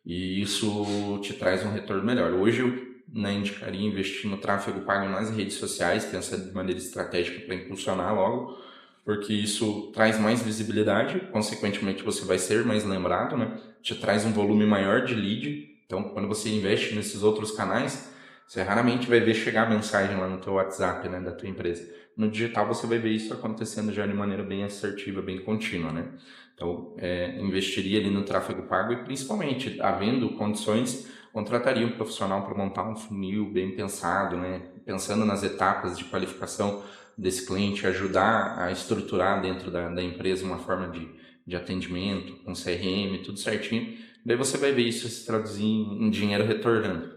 e isso te traz um retorno melhor. Hoje, eu indicaria investir no tráfego pago nas redes sociais, pensando de maneira estratégica para impulsionar logo, porque isso traz mais visibilidade, consequentemente você vai ser mais lembrado, né? Te traz um volume maior de lead. Então, quando você investe nesses outros canais, você raramente vai ver chegar a mensagem lá no teu WhatsApp, né, da tua empresa. No digital você vai ver isso acontecendo já de maneira bem assertiva, bem contínua, né? Então, investiria ali no tráfego pago e principalmente, havendo condições, contrataria um profissional para montar um funil bem pensado, né? Pensando nas etapas de qualificação desse cliente, ajudar a estruturar dentro da empresa uma forma de atendimento, com CRM, tudo certinho. Daí você vai ver isso se traduzir em dinheiro retornando.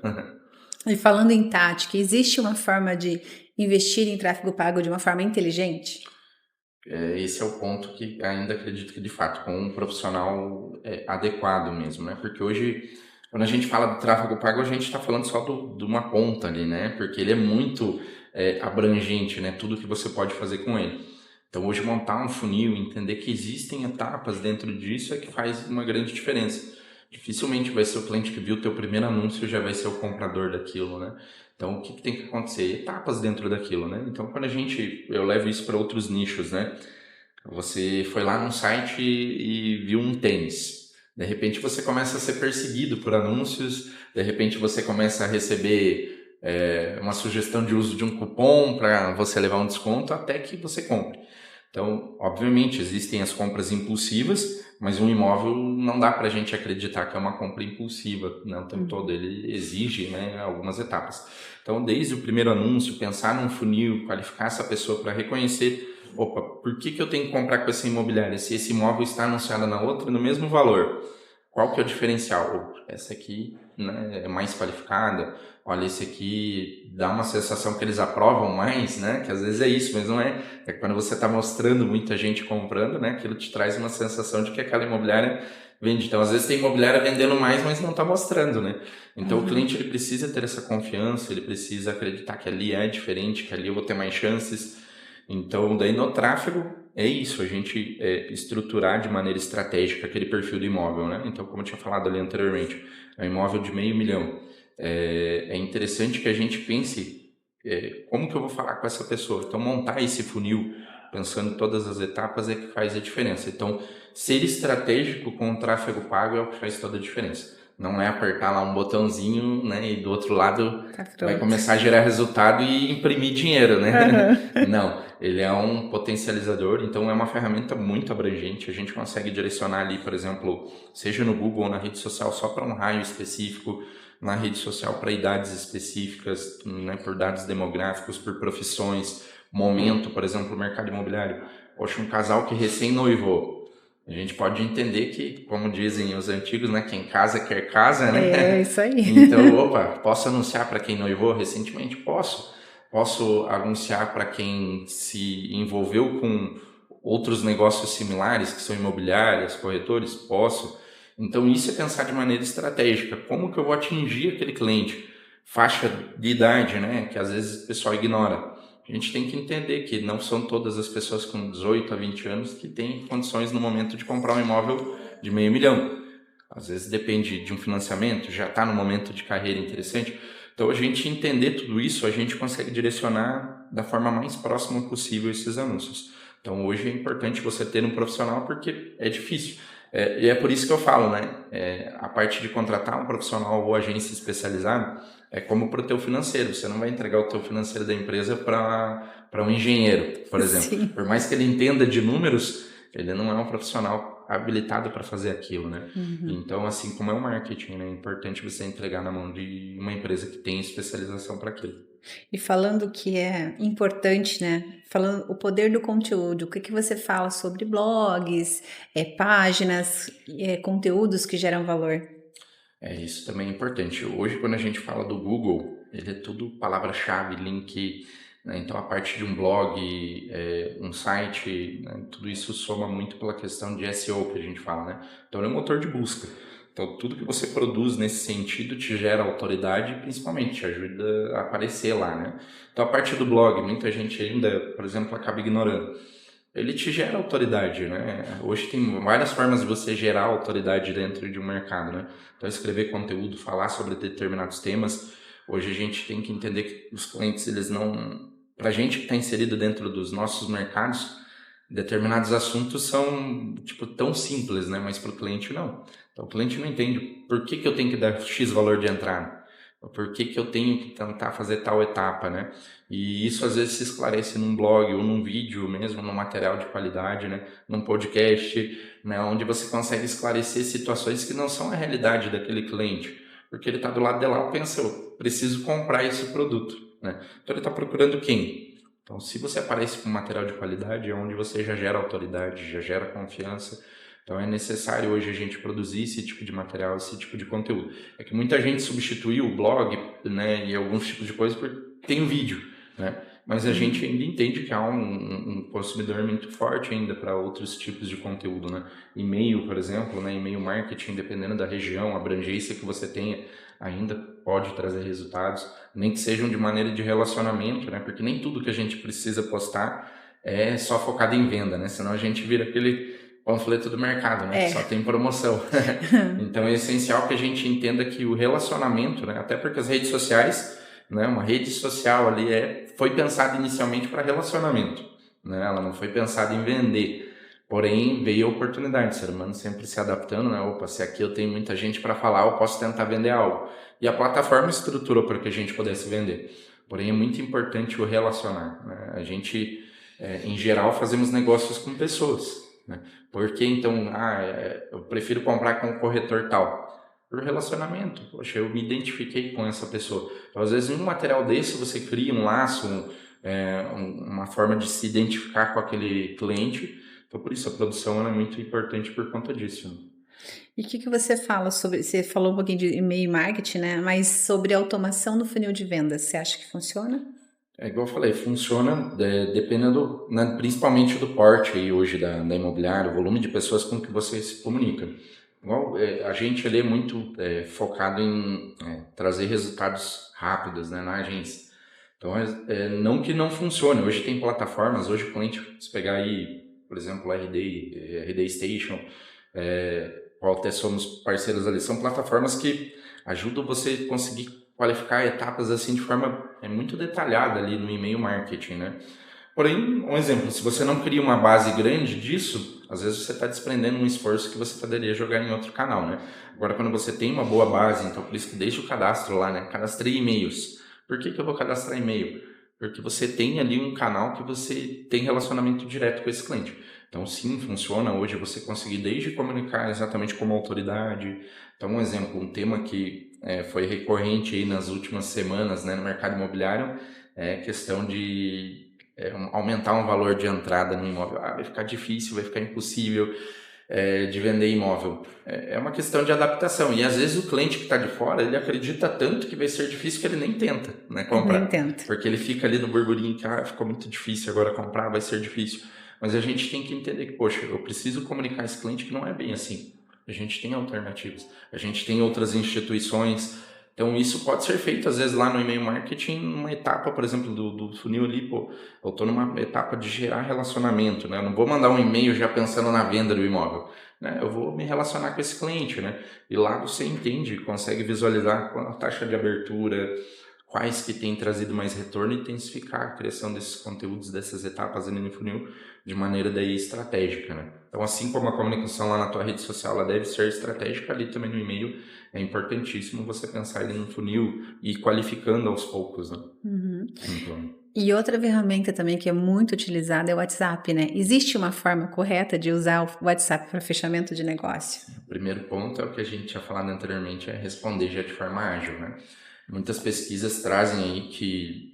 E falando em tática, existe uma forma de investir em tráfego pago de uma forma inteligente? Esse é o ponto que ainda acredito que, de fato, com um profissional adequado mesmo, né? Porque hoje, quando a gente fala do tráfego pago, a gente está falando só de uma ponta ali, né? Porque ele é muito abrangente, né? Tudo que você pode fazer com ele. Então, hoje, montar um funil, entender que existem etapas dentro disso é que faz uma grande diferença. Dificilmente vai ser o cliente que viu o teu primeiro anúncio já vai ser o comprador daquilo, né? Então, o que tem que acontecer? Etapas dentro daquilo, né? Então, quando eu levo isso para outros nichos, né? Você foi lá num site e viu um tênis. De repente, você começa a ser perseguido por anúncios. De repente, você começa a receber uma sugestão de uso de um cupom para você levar um desconto até que você compre. Então, obviamente, existem as compras impulsivas, mas um imóvel não dá para a gente acreditar que é uma compra impulsiva, né? O tempo todo ele exige, né, algumas etapas. Então, desde o primeiro anúncio, pensar num funil, qualificar essa pessoa para reconhecer, opa, por que eu tenho que comprar com essa imobiliária se esse imóvel está anunciado na outra no mesmo valor? Qual que é o diferencial? Essa aqui, né, é mais qualificada. Olha, esse aqui dá uma sensação que eles aprovam mais, né? Que às vezes é isso, mas não é. É quando você está mostrando muita gente comprando, né? Aquilo te traz uma sensação de que aquela imobiliária vende. Então, às vezes tem imobiliária vendendo mais, mas não está mostrando, né? Então, o cliente ele precisa ter essa confiança, ele precisa acreditar que ali é diferente, que ali eu vou ter mais chances. Então, daí no tráfego, é isso, a gente estruturar de maneira estratégica aquele perfil do imóvel, né? Então, como eu tinha falado ali anteriormente, é um imóvel de R$500 mil. É interessante que a gente pense como que eu vou falar com essa pessoa. Então, montar esse funil, pensando em todas as etapas, é que faz a diferença. Então, ser estratégico com o tráfego pago é o que faz toda a diferença. Não é apertar lá um botãozinho, né? E do outro lado vai começar a gerar resultado e imprimir dinheiro, né? Não, ele é um potencializador, então é uma ferramenta muito abrangente. A gente consegue direcionar ali, por exemplo, seja no Google ou na rede social, só para um raio específico, na rede social para idades específicas, né? Por dados demográficos, por profissões, momento, por exemplo, o mercado imobiliário. Poxa, um casal que recém-noivou. A gente pode entender que, como dizem os antigos, né? Quem casa quer casa, né? É isso aí. Então, opa, posso anunciar para quem noivou recentemente? Posso. Posso anunciar para quem se envolveu com outros negócios similares, que são imobiliárias, corretores? Posso. Então, isso é pensar de maneira estratégica. Como que eu vou atingir aquele cliente? Faixa de idade, né? Que às vezes o pessoal ignora. A gente tem que entender que não são todas as pessoas com 18 a 20 anos que têm condições no momento de comprar um imóvel de R$500 mil. Às vezes depende de um financiamento, já está no momento de carreira interessante. Então, a gente entender tudo isso, a gente consegue direcionar da forma mais próxima possível esses anúncios. Então, hoje é importante você ter um profissional porque é difícil. E é por isso que eu falo, né? A parte de contratar um profissional ou agência especializada é como para o teu financeiro. Você não vai entregar o teu financeiro da empresa para um engenheiro, por exemplo. Sim. Por mais que ele entenda de números, ele não é um profissional habilitado para fazer aquilo, né? Uhum. Então, assim como é o marketing, né? É importante você entregar na mão de uma empresa que tem especialização para aquilo. E falando que é importante, né, falando o poder do conteúdo, o que que você fala sobre blogs, páginas, conteúdos que geram valor? Isso também é importante. Hoje, quando a gente fala do Google, ele é tudo palavra-chave, link, né? Então a parte de um blog, um site, né? Tudo isso soma muito pela questão de SEO que a gente fala, né? Então ele é um motor de busca. Então tudo que você produz nesse sentido te gera autoridade e principalmente te ajuda a aparecer lá, né? Então a parte do blog, muita gente ainda, por exemplo, acaba ignorando. Ele te gera autoridade, né? Hoje tem várias formas de você gerar autoridade dentro de um mercado, né? Então, escrever conteúdo, falar sobre determinados temas. Hoje a gente tem que entender que os clientes, eles não... Para a gente que está inserido dentro dos nossos mercados, determinados assuntos são, tipo, tão simples, né? Mas para o cliente, não. Então, o cliente não entende por que eu tenho que dar X valor de entrada. Por que eu tenho que tentar fazer tal etapa, né? E isso às vezes se esclarece num blog ou num vídeo mesmo, num material de qualidade, né? Num podcast, né? Onde você consegue esclarecer situações que não são a realidade daquele cliente. Porque ele está do lado de lá e pensa, eu preciso comprar esse produto, né? Então ele está procurando quem? Então se você aparece com material de qualidade, é onde você já gera autoridade, já gera confiança. Então é necessário hoje a gente produzir esse tipo de material, esse tipo de conteúdo. É que muita gente substituiu o blog, né, e alguns tipos de coisas porque tem o vídeo, né? Mas a gente ainda entende que há um consumidor muito forte ainda para outros tipos de conteúdo, né? E-mail, por exemplo, né, e-mail marketing, dependendo da região, abrangência que você tenha, ainda pode trazer resultados, nem que sejam de maneira de relacionamento, né? Porque nem tudo que a gente precisa postar é só focado em venda, né? Senão a gente vira aquele panfleto do mercado, né? Que só É. tem promoção. Então é essencial que a gente entenda que o relacionamento, né? Até porque as redes sociais, né? Uma rede social ali foi pensada inicialmente para relacionamento, né? Ela não foi pensada em vender. Porém, veio a oportunidade, o ser humano sempre se adaptando, né? Opa, se aqui eu tenho muita gente para falar, eu posso tentar vender algo. E a plataforma estruturou para que a gente pudesse vender. Porém, é muito importante o relacionar, né? A gente, em geral, fazemos negócios com pessoas, né? Por que então, eu prefiro comprar com um corretor tal? Por relacionamento. Poxa, eu me identifiquei com essa pessoa. Então, às vezes, em um material desse, você cria um laço, uma forma de se identificar com aquele cliente. Então, por isso, a produção ela é muito importante por conta disso, né? E o que que você fala sobre, você falou um pouquinho de e-mail marketing, né, mas sobre automação no funil de vendas, você acha que funciona? É igual eu falei, funciona dependendo, né, principalmente do porte aí hoje da imobiliária, o volume de pessoas com que você se comunica. Igual, a gente ali é muito focado em trazer resultados rápidos, né, na agência. Então, não que não funcione. Hoje tem plataformas, hoje o cliente, se pegar aí, por exemplo, a RD Station, qual até somos parceiros ali, são plataformas que ajudam você a conseguir qualificar etapas assim de forma muito detalhada ali no e-mail marketing, né? Porém, um exemplo, se você não cria uma base grande disso, às vezes você está desprendendo um esforço que você poderia jogar em outro canal, né? Agora, quando você tem uma boa base, então por isso que deixa o cadastro lá, né? Cadastrei e-mails. Por que eu vou cadastrar e-mail? Porque você tem ali um canal que você tem relacionamento direto com esse cliente. Então, sim, funciona hoje você conseguir desde comunicar exatamente como autoridade. Então, um exemplo, um tema que foi recorrente aí nas últimas semanas, né, no mercado imobiliário, é questão de aumentar um valor de entrada no imóvel. Vai ficar difícil, vai ficar impossível de vender imóvel. É uma questão de adaptação. E às vezes o cliente que está de fora, ele acredita tanto que vai ser difícil que ele nem tenta, né, Eu nem comprar. tento. Porque ele fica ali no burburinho que ficou muito difícil agora comprar, vai ser difícil. Mas a gente tem que entender que, poxa, eu preciso comunicar a esse cliente que não é bem assim. A gente tem alternativas. A gente tem outras instituições. Então, isso pode ser feito, às vezes, lá no e-mail marketing, numa etapa, por exemplo, do funil ali, pô, eu estou numa etapa de gerar relacionamento, né? Eu não vou mandar um e-mail já pensando na venda do imóvel, né? Eu vou me relacionar com esse cliente, né? E lá você entende, consegue visualizar a taxa de abertura, quais que têm trazido mais retorno e intensificar a criação desses conteúdos, dessas etapas ali no funil, de maneira daí estratégica, né? Então, assim como a comunicação lá na tua rede social, ela deve ser estratégica, ali também no e-mail é importantíssimo você pensar ali no funil e ir qualificando aos poucos, né? Uhum. Então, E outra ferramenta também que é muito utilizada é o WhatsApp, né? Existe uma forma correta de usar o WhatsApp para fechamento de negócio? o primeiro ponto é o que a gente tinha falado anteriormente, é responder já de forma ágil, né? Muitas pesquisas trazem aí que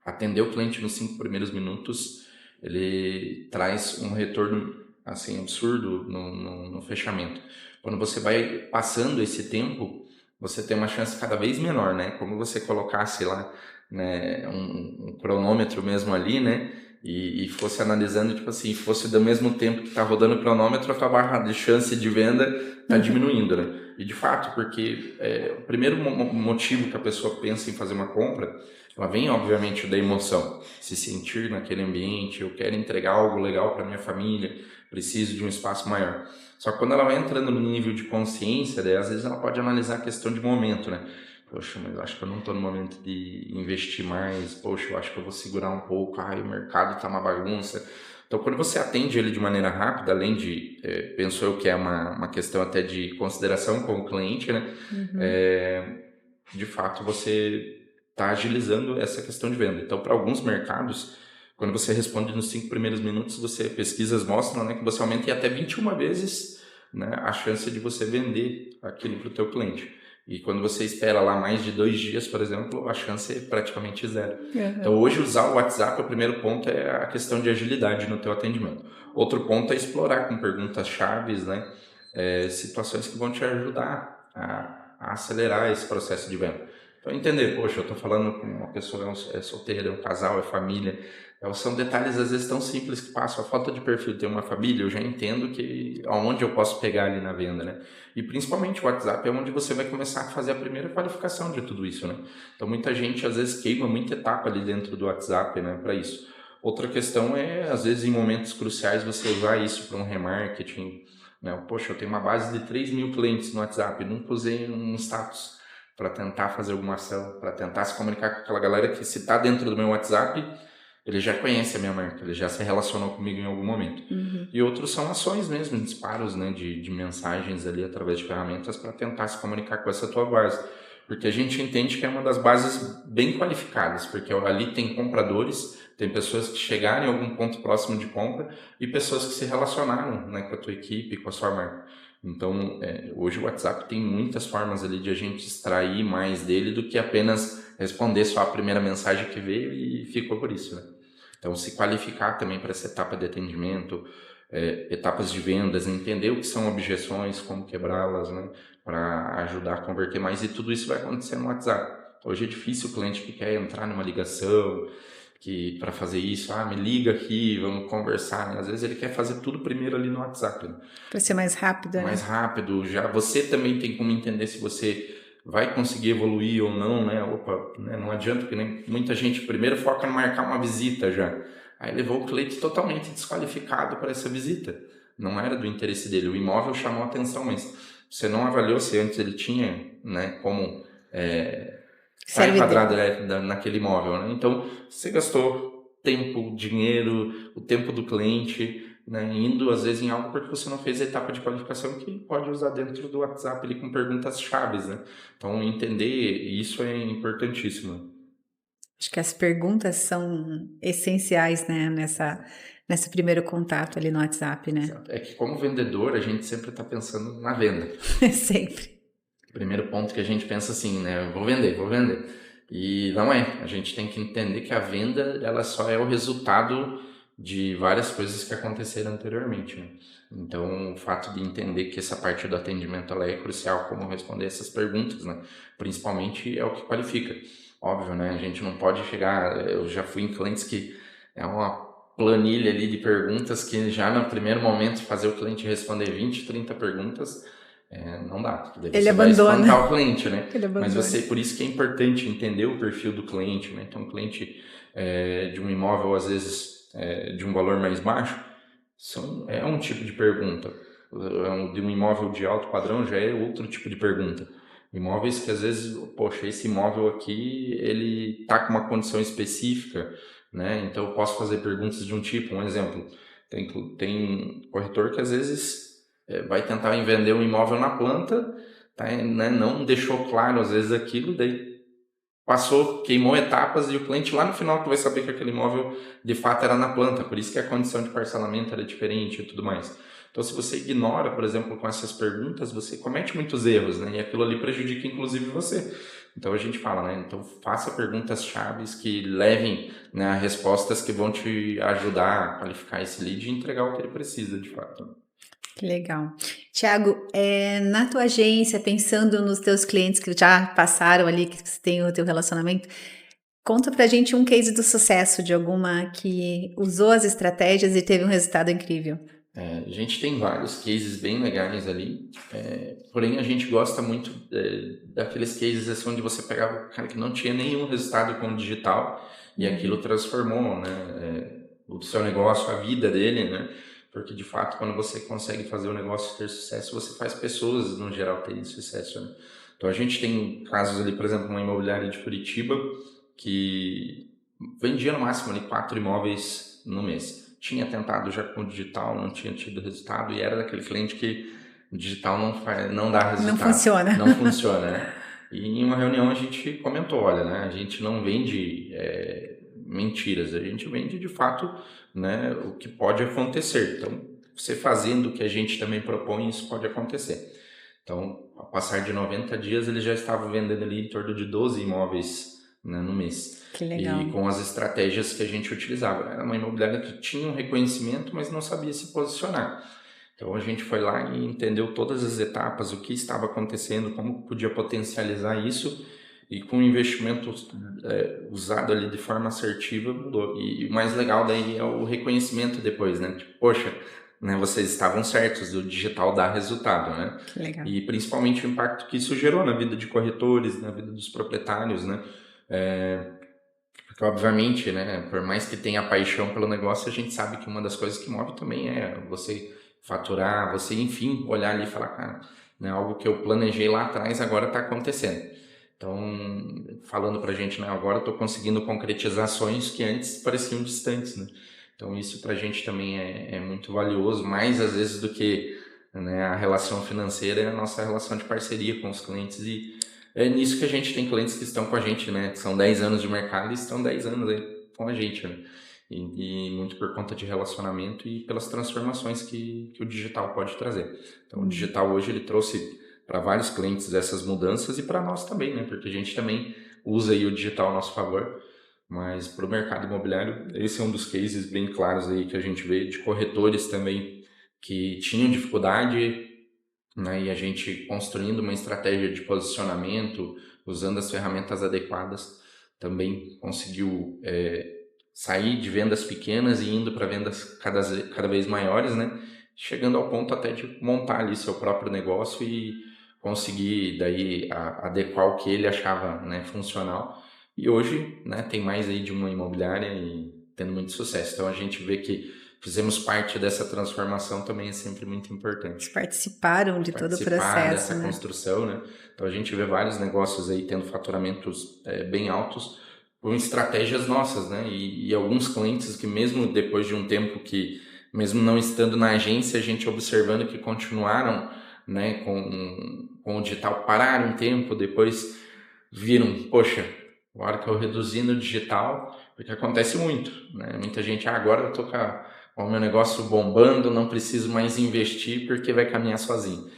atender o cliente nos 5 primeiros minutos, ele traz um retorno assim absurdo no fechamento. Quando você vai passando esse tempo, você tem uma chance cada vez menor, né? Como você colocasse lá, né, um cronômetro mesmo ali, né? E fosse analisando, tipo assim, fosse do mesmo tempo que está rodando o cronômetro, a tua barra de chance de venda está diminuindo, né? E de fato, porque o primeiro motivo que a pessoa pensa em fazer uma compra, ela vem obviamente da emoção, se sentir naquele ambiente, eu quero entregar algo legal para minha família, preciso de um espaço maior. Só que quando ela vai entrando no nível de consciência, daí às vezes ela pode analisar a questão de momento, né? Poxa, mas eu acho que eu não estou no momento de investir mais. Poxa, eu acho que eu vou segurar um pouco. Ai, o mercado está uma bagunça. Então, quando você atende ele de maneira rápida, além de, penso eu que é uma questão até de consideração com o cliente, né? De fato, você está agilizando essa questão de venda. Então, para alguns mercados, quando você responde nos 5 primeiros minutos, pesquisas mostram, né, que você aumenta em até 21 vezes, né, a chance de você vender aquilo para o teu cliente. E quando você espera lá mais de 2 dias, por exemplo, a chance é praticamente zero. Então, hoje, usar o WhatsApp, o primeiro ponto é a questão de agilidade no teu atendimento. Outro ponto é explorar com perguntas-chave, né, situações que vão te ajudar a acelerar esse processo de venda. Então, entender, poxa, eu estou falando com uma pessoa, é solteira, é um casal, é família. São detalhes, às vezes, tão simples que passam. A foto de perfil tem uma família, eu já entendo que aonde eu posso pegar ali na venda, né? E, principalmente, o WhatsApp é onde você vai começar a fazer a primeira qualificação de tudo isso, né? Então, muita gente, às vezes, queima muita etapa ali dentro do WhatsApp, né, para isso. Outra questão é, às vezes, em momentos cruciais, você usar isso para um remarketing, né? Poxa, eu tenho uma base de 3.000 clientes no WhatsApp, nunca usei um status para tentar fazer alguma ação, para tentar se comunicar com aquela galera que, se está dentro do meu WhatsApp, ele já conhece a minha marca, ele já se relacionou comigo em algum momento. E outros são ações mesmo, disparos, né, de mensagens ali através de ferramentas para tentar se comunicar com essa tua base. Porque a gente entende que é uma das bases bem qualificadas, porque ali tem compradores, tem pessoas que chegaram em algum ponto próximo de compra e pessoas que se relacionaram, né, com a tua equipe, com a sua marca. Então, hoje o WhatsApp tem muitas formas ali de a gente extrair mais dele do que apenas responder só a primeira mensagem que veio e ficou por isso, né? Então, se qualificar também para essa etapa de atendimento, etapas de vendas, entender o que são objeções, como quebrá-las, né, para ajudar a converter mais, e tudo isso vai acontecer no WhatsApp. Hoje é difícil o cliente que quer entrar numa ligação, que para fazer isso, me liga aqui, vamos conversar, né? Às vezes ele quer fazer tudo primeiro ali no WhatsApp, né? Para ser mais rápido, né? Mais rápido, já você também tem como entender se você vai conseguir evoluir ou não, né? Opa, né? Não adianta, porque nem muita gente primeiro foca em marcar uma visita já. Aí levou o cliente totalmente desqualificado para essa visita. Não era do interesse dele. O imóvel chamou a atenção, mas você não avaliou se antes ele tinha, né, como tá enquadrado naquele imóvel, né? Então, você gastou tempo, dinheiro, o tempo do cliente, né, indo às vezes em algo porque você não fez a etapa de qualificação que pode usar dentro do WhatsApp ali com perguntas chaves, né? Então, entender isso é importantíssimo. Acho que as perguntas são essenciais, né, nesse primeiro contato ali no WhatsApp, né? É que como vendedor, a gente sempre está pensando na venda. Sempre. Primeiro ponto que a gente pensa assim, né? Vou vender, vou vender. E não é. A gente tem que entender que a venda, ela só é o resultado de várias coisas que aconteceram anteriormente, né? Então, o fato de entender que essa parte do atendimento ela é crucial, como responder essas perguntas, né? Principalmente é o que qualifica. Óbvio, né? A gente não pode chegar... Eu já fui em clientes que é uma planilha ali de perguntas que já no primeiro momento fazer o cliente responder 20, 30 perguntas... não dá, daí Ele você vai abandona. espantar o cliente, né? Ele abandona. Mas por isso que é importante entender o perfil do cliente, né? Então, um cliente de um imóvel, às vezes, de um valor mais baixo, é um tipo de pergunta. De um imóvel de alto padrão já é outro tipo de pergunta. Imóveis que às vezes, poxa, esse imóvel aqui, ele tá com uma condição específica, né? Então eu posso fazer perguntas de um tipo, um exemplo. Tem corretor que às vezes vai tentar vender um imóvel na planta, tá, né? Não deixou claro às vezes aquilo, daí passou, queimou etapas e o cliente lá no final que vai saber que aquele imóvel de fato era na planta, por isso que a condição de parcelamento era diferente e tudo mais. Então, se você ignora, por exemplo, com essas perguntas, você comete muitos erros, né? E aquilo ali prejudica inclusive você. Então a gente fala, né? Então faça perguntas chaves que levem, né, a respostas que vão te ajudar a qualificar esse lead e entregar o que ele precisa de fato. Que legal. Tiago, na tua agência, pensando nos teus clientes que já passaram ali, que você tem o teu relacionamento, conta pra gente um case do sucesso de alguma que usou as estratégias e teve um resultado incrível. A gente tem vários cases bem legais ali, porém a gente gosta muito daqueles cases assim, onde você pegava o cara que não tinha nenhum resultado com o digital e aquilo transformou, né, o seu negócio, a vida dele, né? Porque de fato quando você consegue fazer o negócio ter sucesso, você faz pessoas no geral terem sucesso, né? Então a gente tem casos ali, por exemplo, uma imobiliária de Curitiba que vendia no máximo ali 4 imóveis no mês. Tinha tentado já com o digital, não tinha tido resultado, e era daquele cliente que o digital não dá Não resultado, funciona. não funciona, né? E em uma reunião a gente comentou, olha, né, a gente não vende mentiras, a gente vende de fato, né, o que pode acontecer. Então, você fazendo o que a gente também propõe, isso pode acontecer. Então, ao passar de 90 dias, eles já estavam vendendo ali em torno de 12 imóveis, né, no mês. Que E legal. com as estratégias que a gente utilizava. Era uma imobiliária que tinha um reconhecimento, mas não sabia se posicionar. Então a gente foi lá e entendeu todas as etapas, o que estava acontecendo, como podia potencializar isso, e com o investimento usado ali de forma assertiva, mudou. E o mais legal daí é o reconhecimento depois, né? Tipo, poxa, né, vocês estavam certos, o digital dá resultado, né? Que legal. E principalmente o impacto que isso gerou na vida de corretores, na vida dos proprietários, né? Porque, obviamente, né, por mais que tenha paixão pelo negócio, a gente sabe que uma das coisas que move também é você faturar, você, enfim, olhar ali e falar, cara, né, algo que eu planejei lá atrás agora está acontecendo. Então, falando pra gente, né, agora eu estou conseguindo concretizar sonhos que antes pareciam distantes, né? Então, isso pra gente também é muito valioso, mais às vezes do que, né, a relação financeira é a nossa relação de parceria com os clientes e é nisso que a gente tem clientes que estão com a gente, né? Que são 10 anos de mercado e estão 10 anos aí com a gente, né? E muito por conta de relacionamento e pelas transformações que o digital pode trazer. Então, o digital hoje ele trouxe para vários clientes essas mudanças e para nós também, né? Porque a gente também usa aí o digital a nosso favor. Mas para o mercado imobiliário, esse é um dos cases bem claros aí que a gente vê de corretores também que tinham dificuldade, né, e a gente construindo uma estratégia de posicionamento, usando as ferramentas adequadas, também conseguiu sair de vendas pequenas e indo para vendas cada vez maiores, né, chegando ao ponto até de montar ali seu próprio negócio e conseguir daí adequar o que ele achava, né, funcional. E hoje, né, tem mais aí de uma imobiliária e tendo muito sucesso. Então a gente vê que fizemos parte dessa transformação também é sempre muito Eles importante. participaram de todo o Participar processo, dessa né? construção, né? Então a gente vê vários negócios aí tendo faturamentos bem altos com estratégias nossas, né? E alguns clientes que mesmo depois de um tempo que, mesmo não estando na agência, a gente observando que continuaram, né, com o digital, pararam um tempo, depois viram, poxa, agora que eu reduzi no digital, porque acontece muito, né? Muita gente, agora eu tô com o meu negócio bombando, não preciso mais investir porque vai caminhar sozinho.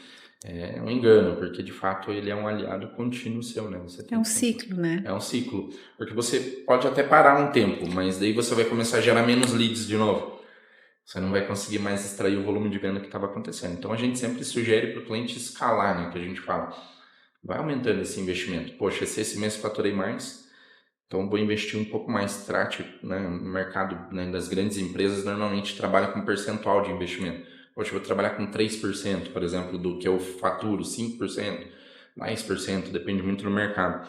É um engano, porque de fato ele é um aliado contínuo seu, né? Você É tem um que sempre... ciclo, né? É um ciclo, porque você pode até parar um tempo, mas daí você vai começar a gerar menos leads de novo. Você não vai conseguir mais extrair o volume de venda que estava acontecendo. Então a gente sempre sugere para o cliente escalar, né? Que a gente fala, vai aumentando esse investimento. Poxa, se esse mês faturei mais, então vou investir um pouco mais. Trate, né, no mercado, né, das grandes empresas, normalmente trabalha com percentual de investimento. Poxa, eu vou trabalhar com 3%, por exemplo, do que eu faturo, 5%, 10%, depende muito do mercado.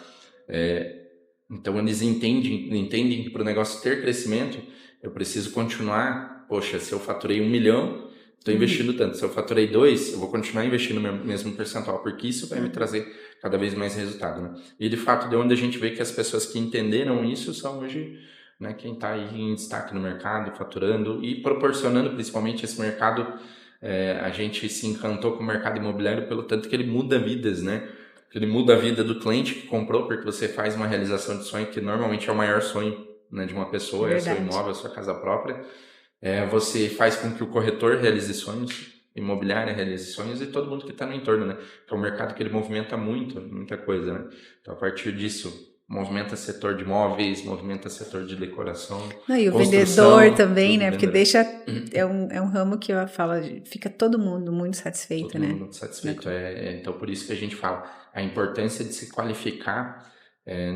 Então eles entendem que para o negócio ter crescimento, eu preciso continuar. Poxa, se eu faturei 1 milhão, estou investindo tanto. Se eu faturei 2, eu vou continuar investindo o mesmo percentual, porque isso vai me trazer cada vez mais resultado, né? E de fato, de onde a gente vê que as pessoas que entenderam isso são hoje, né, quem está aí em destaque no mercado, faturando e proporcionando principalmente esse mercado. A gente se encantou com o mercado imobiliário pelo tanto que ele muda vidas, né? Ele muda a vida do cliente que comprou, porque você faz uma realização de sonho que normalmente é o maior sonho, né, de uma pessoa, é o seu imóvel, a sua casa própria. Você faz com que o corretor realize sonhos, imobiliária realize sonhos e todo mundo que está no entorno, né? Que é um mercado que ele movimenta muita coisa, né? Então, a partir disso, movimenta setor de imóveis, movimenta setor de decoração, Não, e o construção, vendedor também, tudo, né? Porque vendedor. é um ramo que eu falo, fica todo mundo muito satisfeito, Todo né? mundo muito satisfeito. Então, por isso que a gente fala, a importância de se qualificar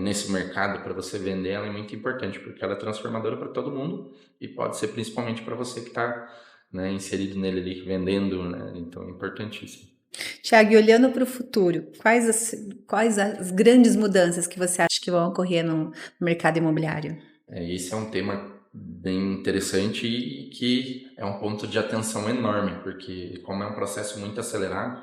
nesse mercado para você vender, ela é muito importante, porque ela é transformadora para todo mundo e pode ser principalmente para você que está, né, inserido nele ali, vendendo, né? Então, é importantíssimo. Tiago, e olhando para o futuro, quais as grandes mudanças que você acha que vão ocorrer no mercado imobiliário? Esse é um tema bem interessante e que é um ponto de atenção enorme, porque como é um processo muito acelerado,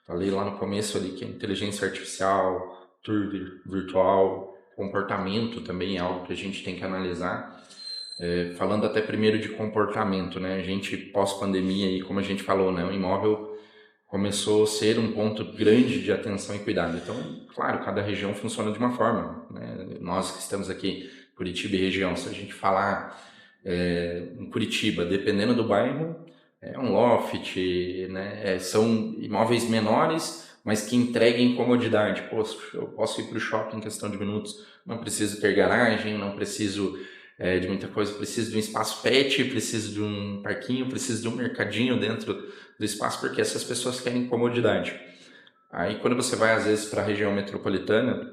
falei lá no começo ali que a inteligência artificial, tour virtual, comportamento também é algo que a gente tem que analisar. Falando até primeiro de comportamento, né? A gente pós-pandemia e como a gente falou, né? O imóvel começou a ser um ponto grande de atenção e cuidado. Então, claro, cada região funciona de uma forma, né? Nós que estamos aqui, Curitiba e região, se a gente falar em Curitiba, dependendo do bairro, é um loft, né? São imóveis menores, mas que entreguem comodidade. Poxa, eu posso ir para o shopping em questão de minutos, não preciso ter garagem, não preciso de muita coisa, preciso de um espaço pet, preciso de um parquinho, preciso de um mercadinho dentro do espaço, porque essas pessoas querem comodidade. Aí quando você vai às vezes para a região metropolitana,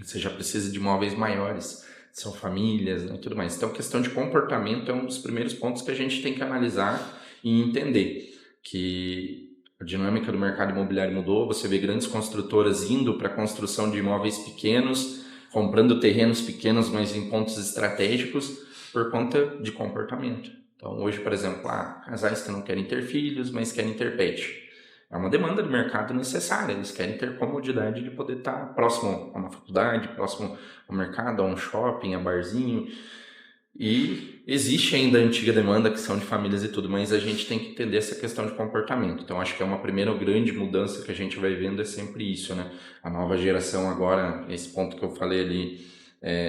você já precisa de imóveis maiores, são famílias, né, e tudo mais. Então, a questão de comportamento é um dos primeiros pontos que a gente tem que analisar e entender que a dinâmica do mercado imobiliário mudou, você vê grandes construtoras indo para a construção de imóveis pequenos, comprando terrenos pequenos, mas em pontos estratégicos, por conta de comportamento. Então, hoje, por exemplo, casais que não querem ter filhos, mas querem ter pet. É uma demanda do mercado necessária, eles querem ter comodidade de poder estar próximo a uma faculdade, próximo ao mercado, a um shopping, a barzinho. E existe ainda a antiga demanda que são de famílias e tudo, mas a gente tem que entender essa questão de comportamento. Então, acho que é uma primeira grande mudança que a gente vai vendo é sempre isso, né? A nova geração agora, esse ponto que eu falei ali,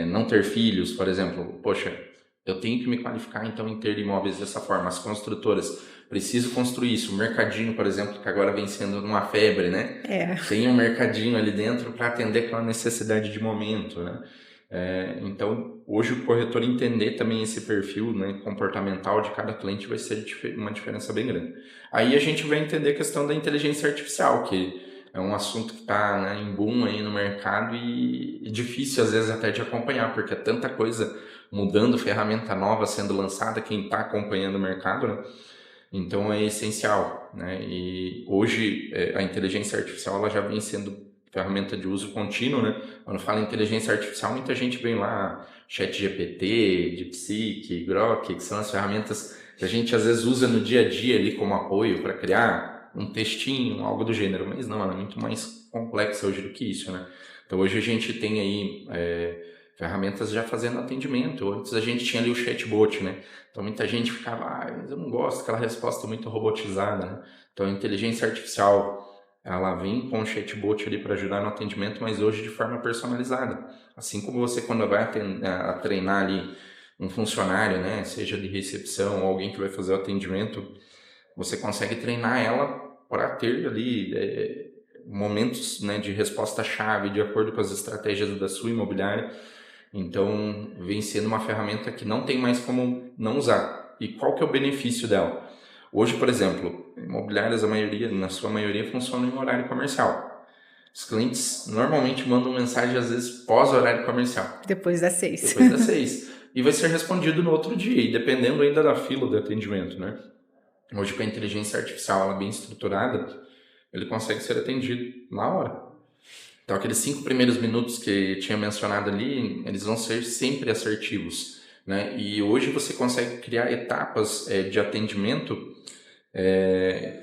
não ter filhos, por exemplo, poxa, eu tenho que me qualificar então em ter imóveis dessa forma. As construtoras, preciso construir isso. O mercadinho, por exemplo, que agora vem sendo uma febre, né? Tem um mercadinho ali dentro para atender aquela necessidade de momento, né? Então, hoje o corretor entender também esse perfil, né, comportamental de cada cliente vai ser uma diferença bem grande. Aí a gente vai entender a questão da inteligência artificial, que é um assunto que está, né, em boom aí no mercado e difícil às vezes até de acompanhar, porque é tanta coisa mudando, ferramenta nova sendo lançada, quem está acompanhando o mercado, né? Então é essencial, né? E hoje a inteligência artificial ela já vem sendo ferramenta de uso contínuo, né? Quando fala em inteligência artificial, muita gente vem lá, ChatGPT, DeepSeek, Grok, que são as ferramentas que a gente às vezes usa no dia a dia ali como apoio para criar um textinho, algo do gênero, mas não, ela é muito mais complexa hoje do que isso, né? Então hoje a gente tem aí ferramentas já fazendo atendimento. Antes a gente tinha ali o chatbot, né? Então muita gente ficava, mas eu não gosto daquela resposta muito robotizada, né? Então a inteligência artificial ela vem com o chatbot ali para ajudar no atendimento, mas hoje de forma personalizada. Assim como você quando vai a treinar ali um funcionário, né, seja de recepção ou alguém que vai fazer o atendimento, você consegue treinar ela para ter ali momentos, né, de resposta-chave de acordo com as estratégias da sua imobiliária. Então, vem sendo uma ferramenta que não tem mais como não usar. E qual que é o benefício dela? Hoje, por exemplo, imobiliárias, na sua maioria, funcionam em horário comercial. Os clientes normalmente mandam mensagem, às vezes, pós-horário comercial. Depois das 6. Depois das 6. E vai ser respondido no outro dia, e dependendo ainda da fila de atendimento, né? Hoje, com a inteligência artificial ela bem estruturada, ele consegue ser atendido na hora. Então, aqueles 5 primeiros minutos que tinha mencionado ali, eles vão ser sempre assertivos, né? E hoje você consegue criar etapas de atendimento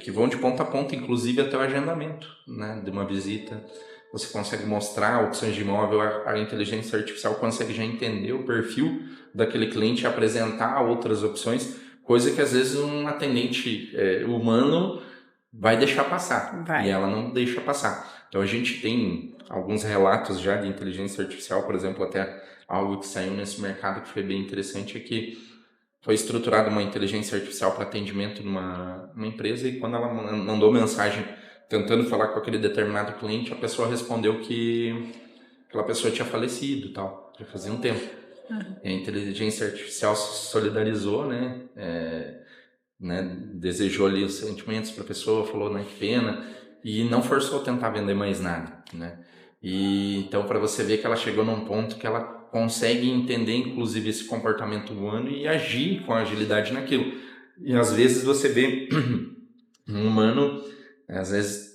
que vão de ponta a ponta, inclusive até o agendamento, né, de uma visita. Você consegue mostrar opções de imóvel, a inteligência artificial consegue já entender o perfil daquele cliente e apresentar outras opções, coisa que às vezes um atendente humano vai deixar passar, e Vai. ela não deixa passar. Então a gente tem alguns relatos já de inteligência artificial, por exemplo, até algo que saiu nesse mercado que foi bem interessante é que foi estruturada uma inteligência artificial para atendimento numa empresa, e quando ela mandou mensagem tentando falar com aquele determinado cliente, a pessoa respondeu que aquela pessoa tinha falecido e tal, já fazia um tempo. E a inteligência artificial se solidarizou, né, desejou ali os sentimentos para a pessoa, falou, né, que pena, e não forçou a tentar vender mais nada, né? E então, para você ver que ela chegou num ponto que ela consegue entender inclusive esse comportamento humano e agir com agilidade naquilo. E às vezes você vê um humano, às vezes,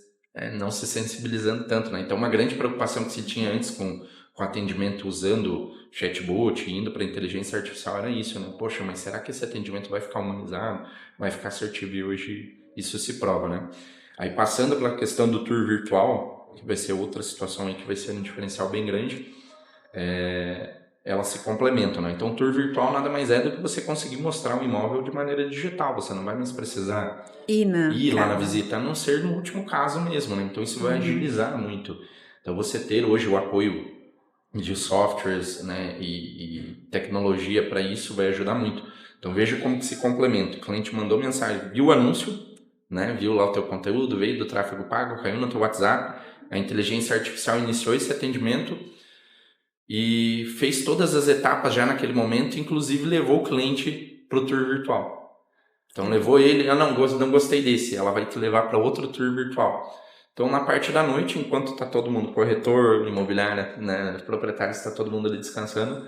não se sensibilizando tanto, né? Então, uma grande preocupação que se tinha antes com atendimento usando chatbot, indo para inteligência artificial, era isso, né? Poxa, mas será que esse atendimento vai ficar humanizado? Vai ficar assertivo? E hoje isso se prova, né? Aí, passando pela questão do tour virtual, que vai ser outra situação aí que vai ser um diferencial bem grande, elas se complementam, né? Então, o tour virtual nada mais é do que você conseguir mostrar um imóvel de maneira digital. Você não vai mais precisar ir lá na visita, a não ser no último caso mesmo, né? Então, isso vai agilizar muito. Então, você ter hoje o apoio de softwares, né, e tecnologia para isso vai ajudar muito. Então, veja como que se complementa. O cliente mandou mensagem, viu o anúncio, né, viu lá o teu conteúdo, veio do tráfego pago, caiu no teu WhatsApp, a inteligência artificial iniciou esse atendimento e fez todas as etapas já naquele momento, inclusive levou o cliente para o tour virtual. Então levou ele, não gostei desse, ela vai te levar para outro tour virtual. Então na parte da noite, enquanto está todo mundo, corretor, imobiliária, né, proprietário, está todo mundo ali descansando,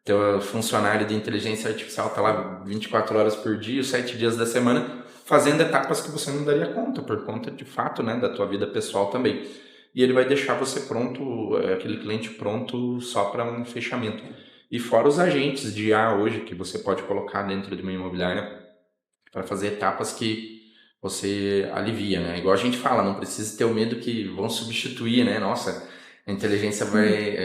teu funcionário de inteligência artificial está lá 24 horas por dia, 7 dias da semana, fazendo etapas que você não daria conta, por conta de fato, né, da tua vida pessoal também. E ele vai deixar você pronto, aquele cliente pronto só para um fechamento. E fora os agentes de IA hoje que você pode colocar dentro de uma imobiliária para fazer etapas que você alivia, né? Igual a gente fala, não precisa ter o medo que vão substituir, né? Nossa, a inteligência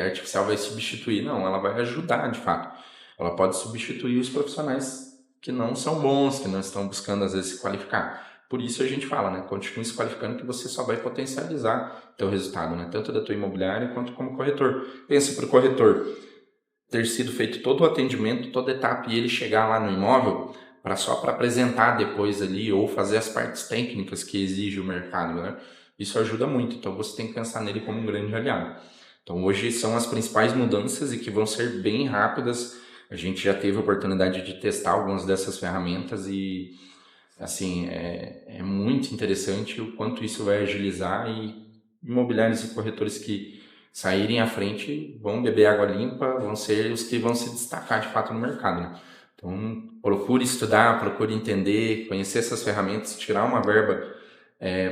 artificial vai substituir. Não, ela vai ajudar, de fato. Ela pode substituir os profissionais que não são bons, que não estão buscando, às vezes, se qualificar. Por isso a gente fala, né? Continue se qualificando que você só vai potencializar teu resultado, né? Tanto da tua imobiliária quanto como corretor. Pensa para o corretor ter sido feito todo o atendimento, toda a etapa e ele chegar lá no imóvel só para apresentar depois ali ou fazer as partes técnicas que exige o mercado, né? Isso ajuda muito, então você tem que pensar nele como um grande aliado. Então hoje são as principais mudanças e que vão ser bem rápidas. A gente já teve a oportunidade de testar algumas dessas ferramentas e assim, é muito interessante o quanto isso vai agilizar, e imobiliários e corretores que saírem à frente vão beber água limpa, vão ser os que vão se destacar de fato no mercado, né? Então, procure estudar, procure entender, conhecer essas ferramentas, tirar uma verba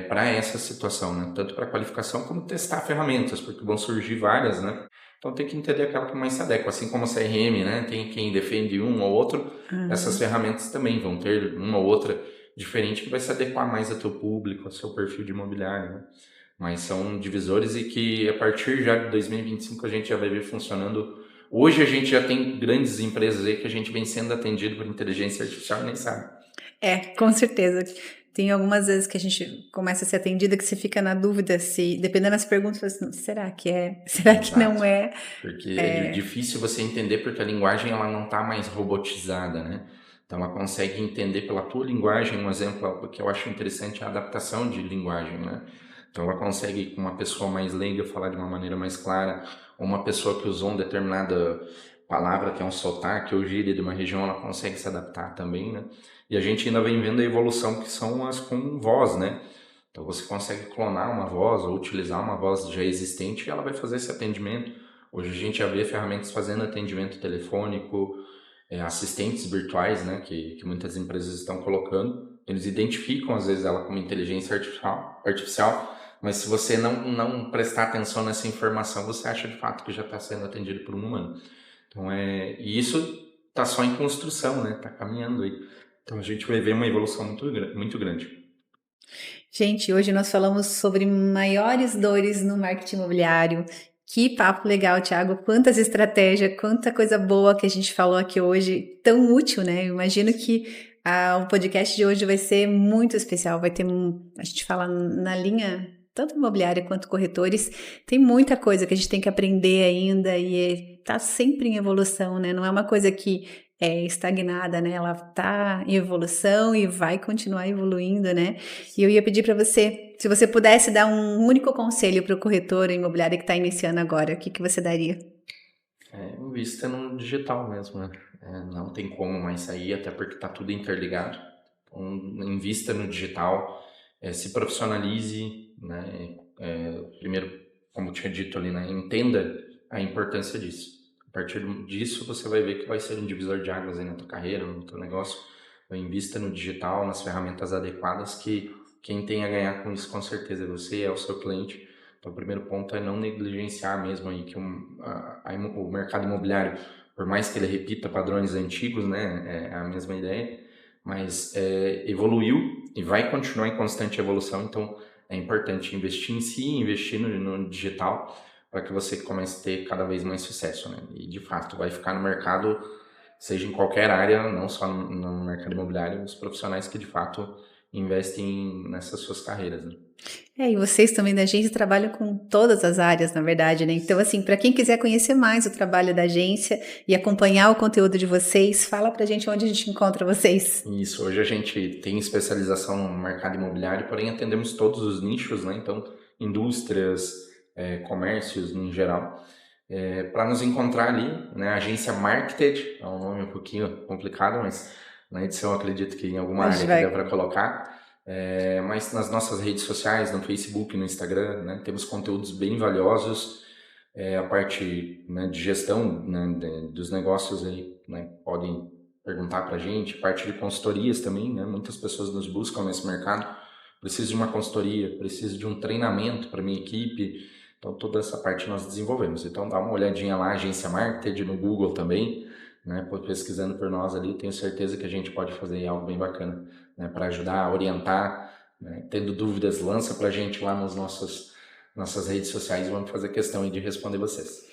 para essa situação, né? Tanto para qualificação como testar ferramentas, porque vão surgir várias, né? Então tem que entender aquela que mais se adequa, assim como a CRM, né? Tem quem defende um ou outro, essas ferramentas também vão ter uma ou outra diferente que vai se adequar mais ao teu público, ao seu perfil de imobiliário, né? Mas são divisores e que a partir já de 2025 a gente já vai ver funcionando. Hoje a gente já tem grandes empresas aí que a gente vem sendo atendido por inteligência artificial e nem sabe. Com certeza. Tem algumas vezes que a gente começa a ser atendida que você fica na dúvida se, dependendo das perguntas, você fala assim, será que é? Será que não é? Porque é difícil você entender porque a linguagem ela não está mais robotizada, né? Então ela consegue entender pela tua linguagem. Um exemplo que eu acho interessante é a adaptação de linguagem, né? Então ela consegue, com uma pessoa mais leiga, falar de uma maneira mais clara, ou uma pessoa que usou uma determinada palavra que é um sotaque ou gíria de uma região, ela consegue se adaptar também, né? E a gente ainda vem vendo a evolução que são as com voz, né? Então você consegue clonar uma voz ou utilizar uma voz já existente e ela vai fazer esse atendimento. Hoje a gente já vê ferramentas fazendo atendimento telefônico, assistentes virtuais, né, que muitas empresas estão colocando. Eles identificam às vezes ela como inteligência artificial, mas se você não prestar atenção nessa informação, você acha de fato que já está sendo atendido por um humano. Então e isso está só em construção, né? Está caminhando aí. Então a gente vai ver uma evolução muito grande. Gente, hoje nós falamos sobre maiores dores no marketing imobiliário. Que papo legal, Thiago. Quantas estratégias, quanta coisa boa que a gente falou aqui hoje, tão útil, né? Eu imagino que o podcast de hoje vai ser muito especial. Vai ter, a gente fala na linha, tanto imobiliária quanto corretores, tem muita coisa que a gente tem que aprender ainda e tá sempre em evolução, né? Não é uma coisa que é estagnada, né? Ela tá em evolução e vai continuar evoluindo, né? E eu ia pedir para você, se você pudesse dar um único conselho para o corretor imobiliário que está iniciando agora, o que que você daria? Invista no digital mesmo, né? Não tem como mais sair, até porque está tudo interligado. Então, invista no digital, se profissionalize, né? Primeiro, como eu tinha dito ali, né? Entenda a importância disso. A partir disso, você vai ver que vai ser um divisor de águas aí na tua carreira, no teu negócio. Então, invista no digital, nas ferramentas adequadas, que quem tem a ganhar com isso, com certeza, é você, é o seu cliente. Então, o primeiro ponto é não negligenciar mesmo aí que o mercado imobiliário, por mais que ele repita padrões antigos, né, é a mesma ideia, mas evoluiu e vai continuar em constante evolução. Então, é importante investir em si, investir no digital, para que você comece a ter cada vez mais sucesso, né? E, de fato, vai ficar no mercado, seja em qualquer área, não só no mercado imobiliário, os profissionais que, de fato, investem nessas suas carreiras, né? E vocês também da agência trabalham com todas as áreas, na verdade, né? Então, assim, para quem quiser conhecer mais o trabalho da agência e acompanhar o conteúdo de vocês, fala pra gente onde a gente encontra vocês. Isso, hoje a gente tem especialização no mercado imobiliário, porém atendemos todos os nichos, né? Então, indústrias, comércios em geral. Para nos encontrar ali, né? Agência Marketed, é um nome um pouquinho complicado, mas na edição eu acredito que em alguma A área gente que dá vai. para colocar. Mas nas nossas redes sociais, no Facebook, no Instagram, né? Temos conteúdos bem valiosos. A parte, né, de gestão, né, dos negócios aí, né? Podem perguntar para a gente, parte de consultorias também, né? Muitas pessoas nos buscam nesse mercado. Preciso de uma consultoria, preciso de um treinamento para minha equipe. Então, toda essa parte nós desenvolvemos. Então, dá uma olhadinha lá, Agência Marketed, no Google também, né? Pesquisando por nós ali, tenho certeza que a gente pode fazer algo bem bacana, né? Para ajudar, orientar, né? Tendo dúvidas, lança para a gente lá nas nossas redes sociais e vamos fazer questão aí de responder vocês.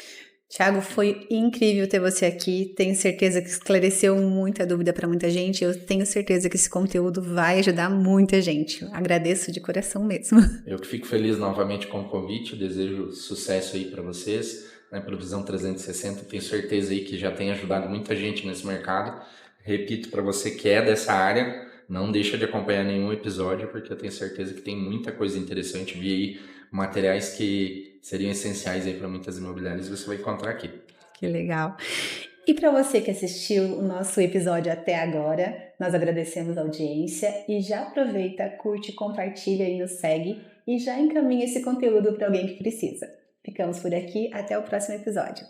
Thiago, foi incrível ter você aqui. Tenho certeza que esclareceu muita dúvida para muita gente. Eu tenho certeza que esse conteúdo vai ajudar muita gente. Agradeço de coração mesmo. Eu que fico feliz novamente com o convite, desejo sucesso aí para vocês, né, para o Visão 360, tenho certeza aí que já tem ajudado muita gente nesse mercado. Repito para você que é dessa área, não deixa de acompanhar nenhum episódio, porque eu tenho certeza que tem muita coisa interessante, vi aí materiais que seriam essenciais aí para muitas imobiliárias, você vai encontrar aqui. Que legal. E para você que assistiu o nosso episódio até agora, nós agradecemos a audiência e já aproveita, curte, compartilha e nos segue e já encaminha esse conteúdo para alguém que precisa. Ficamos por aqui, até o próximo episódio.